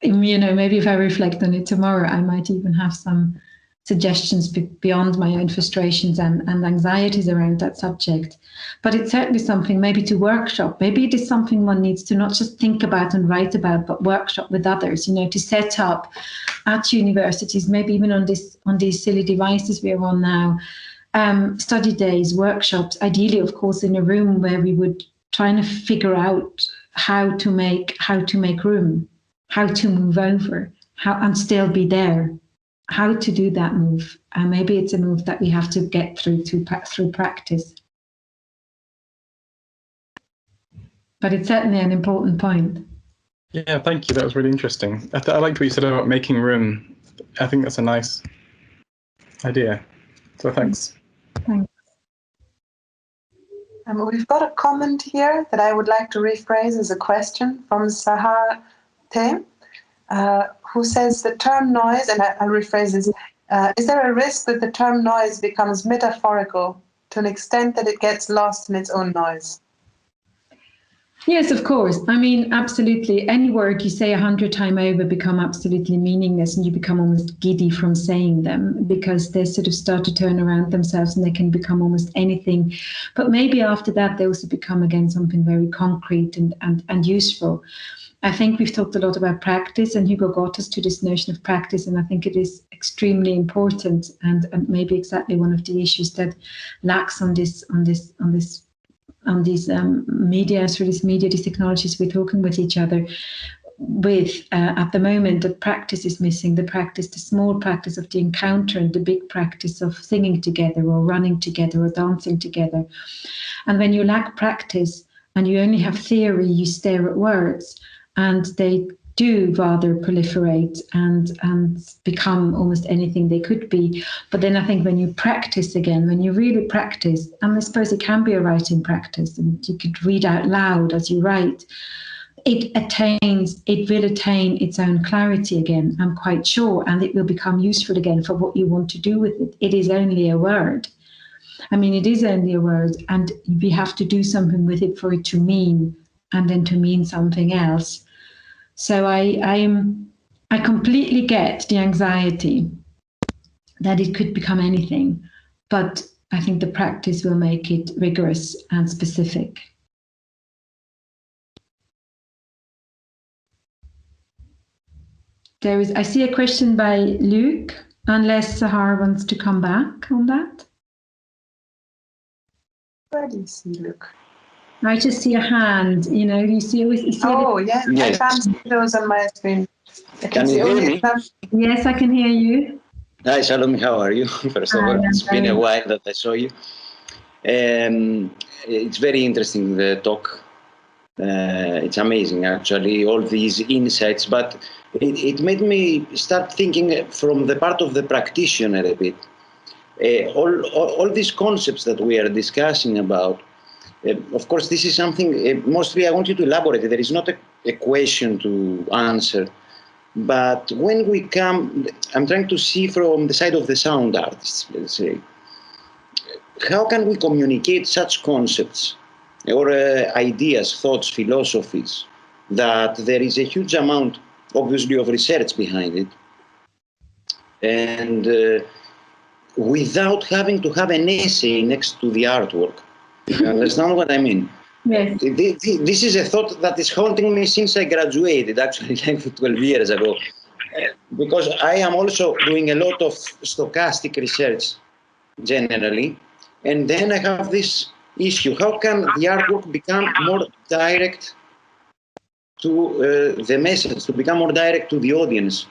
if I reflect on it tomorrow, I might even have some suggestions beyond my own frustrations and anxieties around that subject. But it's certainly something maybe to workshop. Maybe it is something one needs to not just think about and write about, but workshop with others, to set up at universities, maybe even on these silly devices we are on now, study days, workshops, ideally, of course, in a room where we would try to figure out how to make room, how to move over, and still be there. How to do that move, and maybe it's a move that we have to get through practice. But it's certainly an important point. Yeah, thank you. That was really interesting. I liked what you said about making room. I think that's a nice idea. So thanks. Thanks. We've got a comment here that I would like to rephrase as a question from Sara Ahmed, who says the term noise, and I'll rephrase this, is there a risk that the term noise becomes metaphorical to an extent that it gets lost in its own noise? Yes, of course. I mean, absolutely. Any word you say 100 times over become absolutely meaningless, and you become almost giddy from saying them, because they sort of start to turn around themselves and they can become almost anything. But maybe after that, they also become again something very concrete and useful. I think we've talked a lot about practice, and Hugo got us to this notion of practice, and I think it is extremely important, and maybe exactly one of the issues that lacks on this these media, through these media, these technologies we're talking with each other with at the moment. The practice is missing, the small practice of the encounter and the big practice of singing together or running together or dancing together. And when you lack practice and you only have theory, you stare at words, and they do rather proliferate and become almost anything they could be. But then I think when you practice again, when you really practice, and I suppose it can be a writing practice, and you could read out loud as you write, it will attain its own clarity again, I'm quite sure, and it will become useful again for what you want to do with it. It is only a word. I mean, it is only a word, and we have to do something with it for it to mean, and then to mean something else. So I completely get the anxiety that it could become anything, but I think the practice will make it rigorous and specific. I see a question by Luke, unless Sahar wants to come back on that. Where do you see Luke? I just see a hand, you see. Oh, yes, I can't see those on my screen. Can you hear me? Yes, I can hear you. Hi, Salomé, how are you? First of all, it's been a while that I saw you. It's very interesting, the talk. It's amazing, actually, all these insights, but it made me start thinking from the part of the practitioner a bit. All these concepts that we are discussing about, of course, this is something, mostly I want you to elaborate. There is not a question to answer. But when we come, I'm trying to see from the side of the sound artists, let's say, how can we communicate such concepts or ideas, thoughts, philosophies, that there is a huge amount, obviously, of research behind it, and without having to have an essay next to the artwork? You understand what I mean? Yes. This is a thought that is haunting me since I graduated, actually, like 12 years ago, because I am also doing a lot of stochastic research generally, and then I have this issue: how can the artwork become more direct to the message, to become more direct to the audience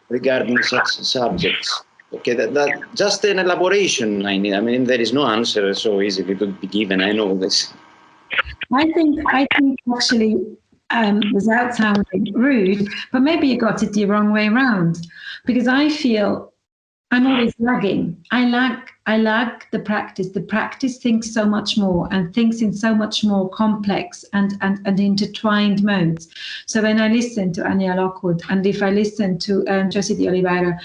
regarding such subjects? Okay, that just an elaboration I need. I mean, there is no answer so easily to be given. I know this. I think actually, without sounding rude, but maybe you got it the wrong way around, because I feel I'm always lagging. I lack the practice. The practice thinks so much more and thinks in so much more complex and intertwined modes. So when I listen to Anya Lockwood, and if I listen to Josie de Oliveira,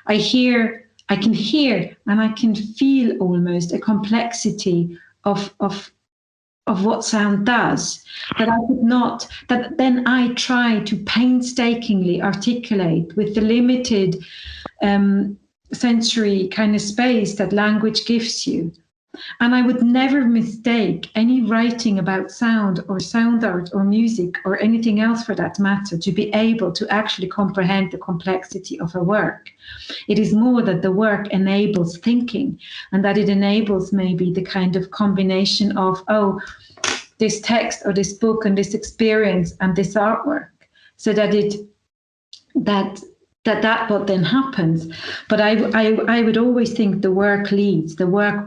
I can hear and I can feel almost a complexity of what sound does, that I could not, that then I try to painstakingly articulate with the limited sensory kind of space that language gives you. And I would never mistake any writing about sound or sound art or music or anything else for that matter to be able to actually comprehend the complexity of a work. It is more that the work enables thinking, and that it enables maybe the kind of combination of, oh, this text or this book and this experience and this artwork, so that that what then happens. But I would always think the work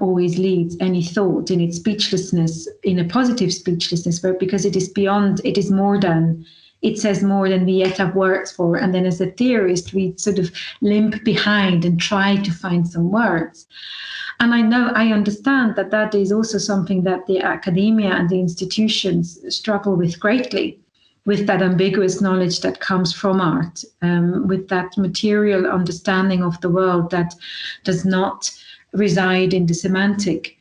always leads any thought in its speechlessness, in a positive speechlessness, because it is beyond, it is more than, it says more than we yet have words for. And then as a theorist, we sort of limp behind and try to find some words. And I understand that is also something that the academia and the institutions struggle with greatly, with that ambiguous knowledge that comes from art, with that material understanding of the world that does not reside in the semantic.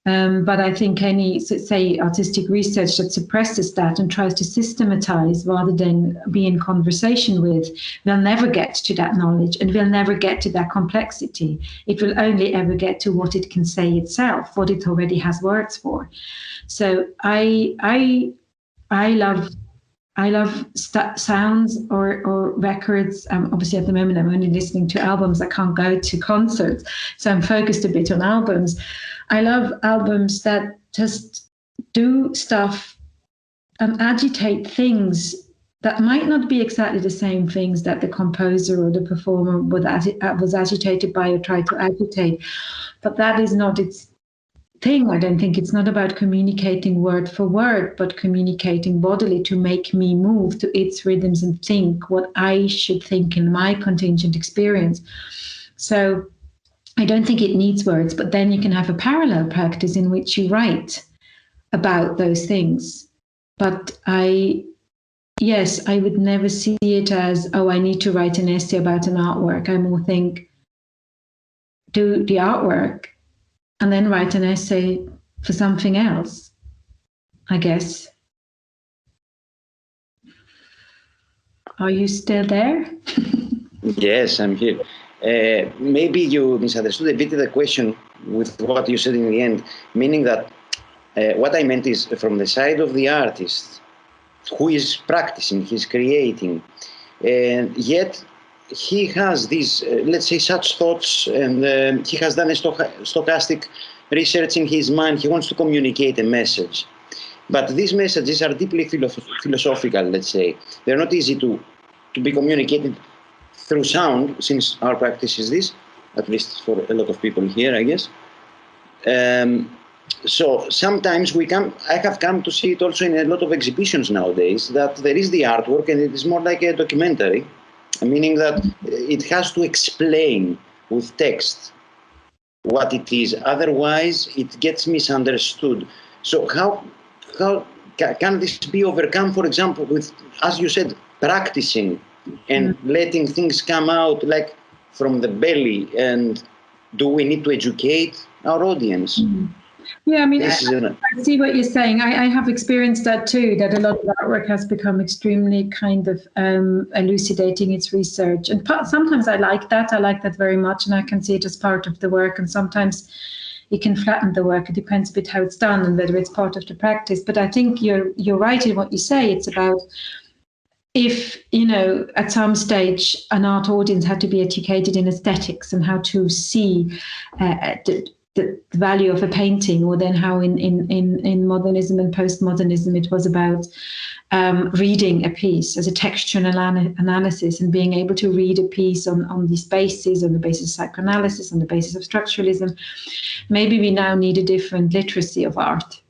But I think any, say, artistic research that suppresses that and tries to systematize rather than be in conversation with, will never get to that knowledge and will never get to that complexity. It will only ever get to what it can say itself, what it already has words for. So I love sounds or records. Obviously, at the moment, I'm only listening to albums. I can't go to concerts, so I'm focused a bit on albums. I love albums that just do stuff and agitate things that might not be exactly the same things that the composer or the performer was agitated by or tried to agitate. But that is not its thing. I don't think it's not about communicating word for word, but communicating bodily to make me move to its rhythms and think what I should think in my contingent experience. So I don't think it needs words, but then you can have a parallel practice in which you write about those things. But yes, I would never see it as, oh, I need to write an essay about an artwork. I more think, do the artwork and then write an essay for something else, I guess. Are you still there? Yes, I'm here. Maybe you misunderstood a bit the question with what you said in the end, meaning that what I meant is from the side of the artist who is practicing, he's creating, and yet he has these, let's say, such thoughts, and he has done a stochastic research in his mind. He wants to communicate a message. But these messages are deeply philosophical, let's say. They're not easy to be communicated through sound, since our practice is this, at least for a lot of people here, I guess. So sometimes I have come to see it also in a lot of exhibitions nowadays, that there is the artwork and it is more like a documentary, meaning that it has to explain with text what it is. Otherwise, it gets misunderstood. So how can this be overcome, for example, with, as you said, practicing and letting things come out like from the belly? And do we need to educate our audience? Yeah, I mean, I see what you're saying. I have experienced that too, that a lot of artwork has become extremely kind of elucidating its research. And sometimes I like that very much, and I can see it as part of the work. And sometimes it can flatten the work. It depends a bit how it's done and whether it's part of the practice. But I think you're right in what you say. It's about, if, at some stage an art audience had to be educated in aesthetics and how to see the value of a painting, or then how in modernism and postmodernism it was about reading a piece as a textual analysis and being able to read a piece on these bases, on the basis of psychoanalysis, on the basis of structuralism. Maybe we now need a different literacy of art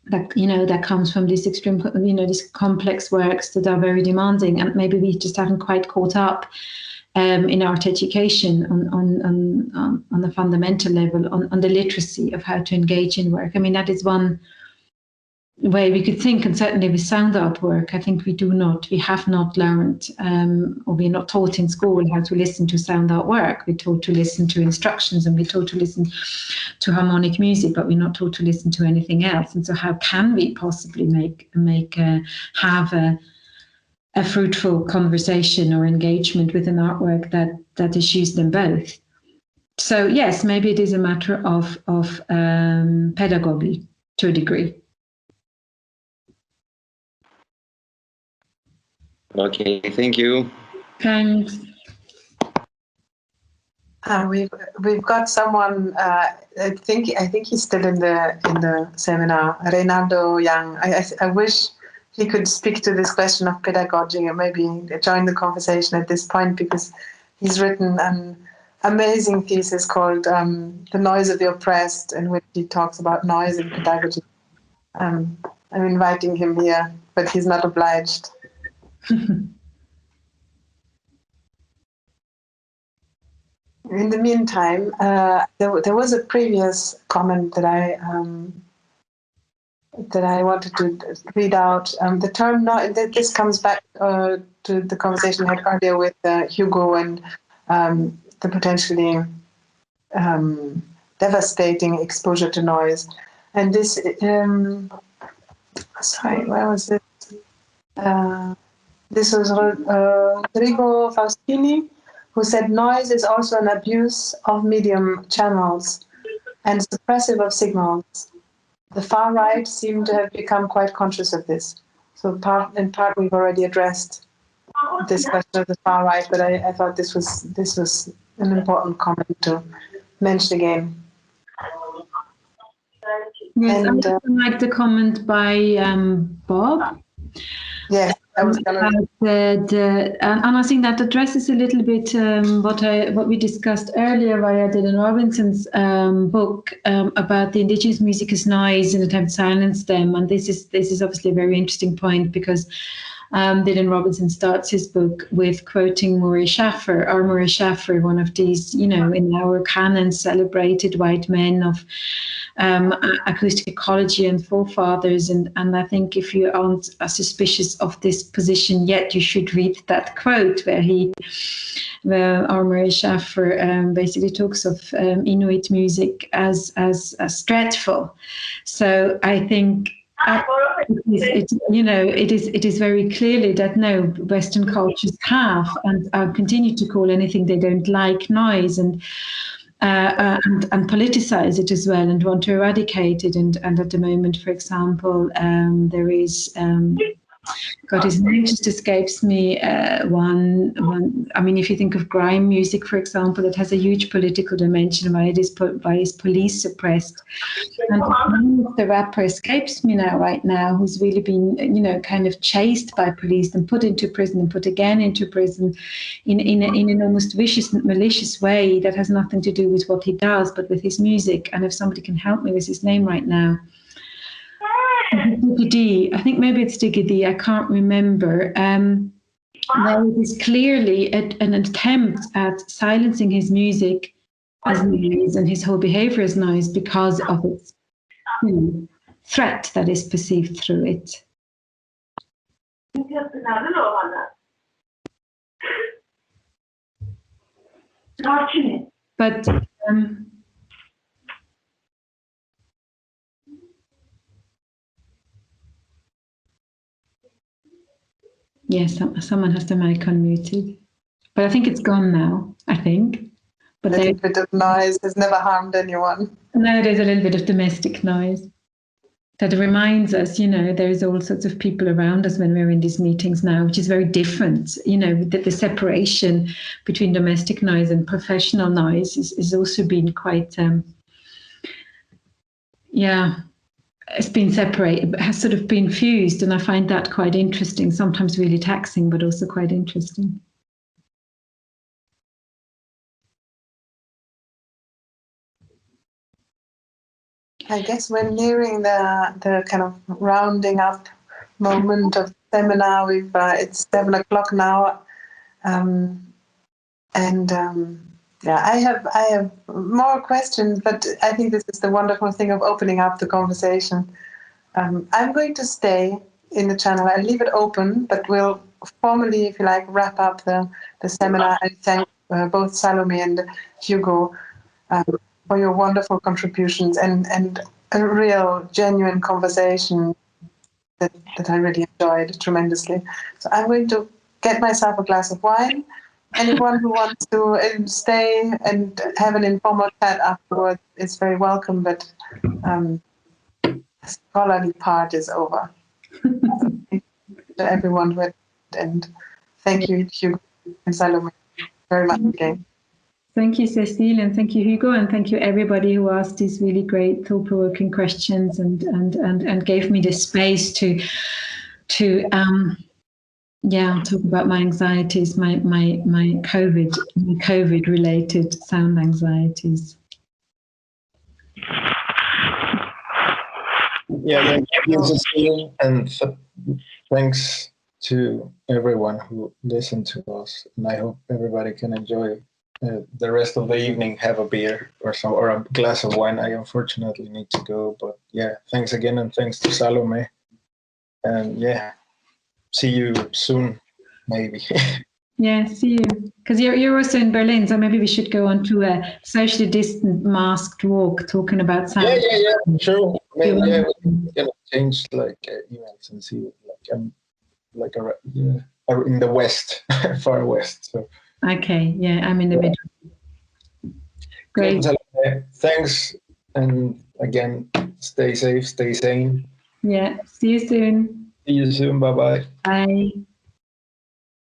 that comes from these extreme, these complex works that are very demanding, and maybe we just haven't quite caught up in art education on the fundamental level, on the literacy of how to engage in work. I mean, that is one way we could think, and certainly with sound art work, I think we have not learned, or we're not taught in school how to listen to sound art work. We're taught to listen to instructions, and we're taught to listen to harmonic music, but we're not taught to listen to anything else. And so how can we possibly have a fruitful conversation or engagement with an artwork that eschews them both? So yes, maybe it is a matter of pedagogy to a degree. Okay, thank you. Thanks. We've got someone. I think he's still in the seminar. Reynaldo Young. I wish he could speak to this question of pedagogy and maybe join the conversation at this point, because he's written an amazing thesis called "The Noise of the Oppressed," in which he talks about noise and pedagogy. I'm inviting him here, but he's not obliged. In the meantime, there was a previous comment that I wanted to read out. The term this comes back to the conversation we had earlier with Hugo and the potentially devastating exposure to noise. And this, sorry, where was it? This was Rodrigo Faustini, who said noise is also an abuse of medium channels and suppressive of signals. The far right seem to have become quite conscious of this. So in part we've already addressed this question of the far right, but I thought this was an important comment to mention again. Yes, And, I like the comment by Bob. Yes, I was going to. And I think that addresses a little bit what we discussed earlier via Dylan Robinson's book about the indigenous music as noise and attempt to silence them. And this is obviously a very interesting point because Dylan Robinson starts his book with quoting Murray Schafer, one of these, in our canon, celebrated white men of acoustic ecology and forefathers. And I think if you aren't suspicious of this position yet, you should read that quote where Murray Schafer basically talks of Inuit music as dreadful. So I think it is very clearly that no, Western cultures have and continue to call anything they don't like noise and politicize it as well and want to eradicate it. And at the moment, for example, there is God, his name just escapes me. One. I mean, if you think of grime music, for example, it has a huge political dimension why it is police suppressed. And the rapper escapes me right now, who's really been, kind of chased by police and put into prison and put again into prison in an almost vicious and malicious way that has nothing to do with what he does, but with his music. And if somebody can help me with his name right now. Diggy D. I think maybe it's Diggy D. I can't remember. Where it is clearly an attempt at silencing his music as noise and his whole behavior as noise because of its threat that is perceived through it. But yes, someone has the mic unmuted. But I think it's gone now, I think. But a little bit of noise has never harmed anyone. No, there's a little bit of domestic noise that reminds us, there's all sorts of people around us when we're in these meetings now, which is very different. That the separation between domestic noise and professional noise is also been quite, it's been separated, but has sort of been fused. And I find that quite interesting, sometimes really taxing, but also quite interesting. I guess we're nearing the kind of rounding up moment of the seminar. It's 7 o'clock now, I have more questions, but I think this is the wonderful thing of opening up the conversation. I'm going to stay in the channel. I'll leave it open, but we'll formally, if you like, wrap up the seminar. And thank both Salomé and Hugo for your wonderful contributions and a real genuine conversation that I really enjoyed tremendously. So I'm going to get myself a glass of wine. Anyone who wants to stay and have an informal chat afterwards is very welcome, but the scholarly part is over. So thank you to everyone who attended, and thank you, Hugo and Salomé, very much again. Thank you, Cecile, and thank you, Hugo, and thank you everybody who asked these really great, thought-provoking questions and gave me the space to talk about my anxieties, my COVID-related sound anxieties. Yeah, thank you, Cecile, and thanks to everyone who listened to us. And I hope everybody can enjoy the rest of the evening, have a beer or a glass of wine. I unfortunately need to go, but yeah, thanks again, and thanks to Salomé. And see you soon, maybe. Yeah, see you. Because you're also in Berlin, so maybe we should go on to a socially distant masked walk talking about sound. Yeah, sure. Maybe we're gonna change emails and see I'm in the west, far west. So. Okay, yeah, I'm in the middle. Great. Thanks, and again, stay safe, stay sane. Yeah, see you soon. See you soon. Bye-bye. Bye.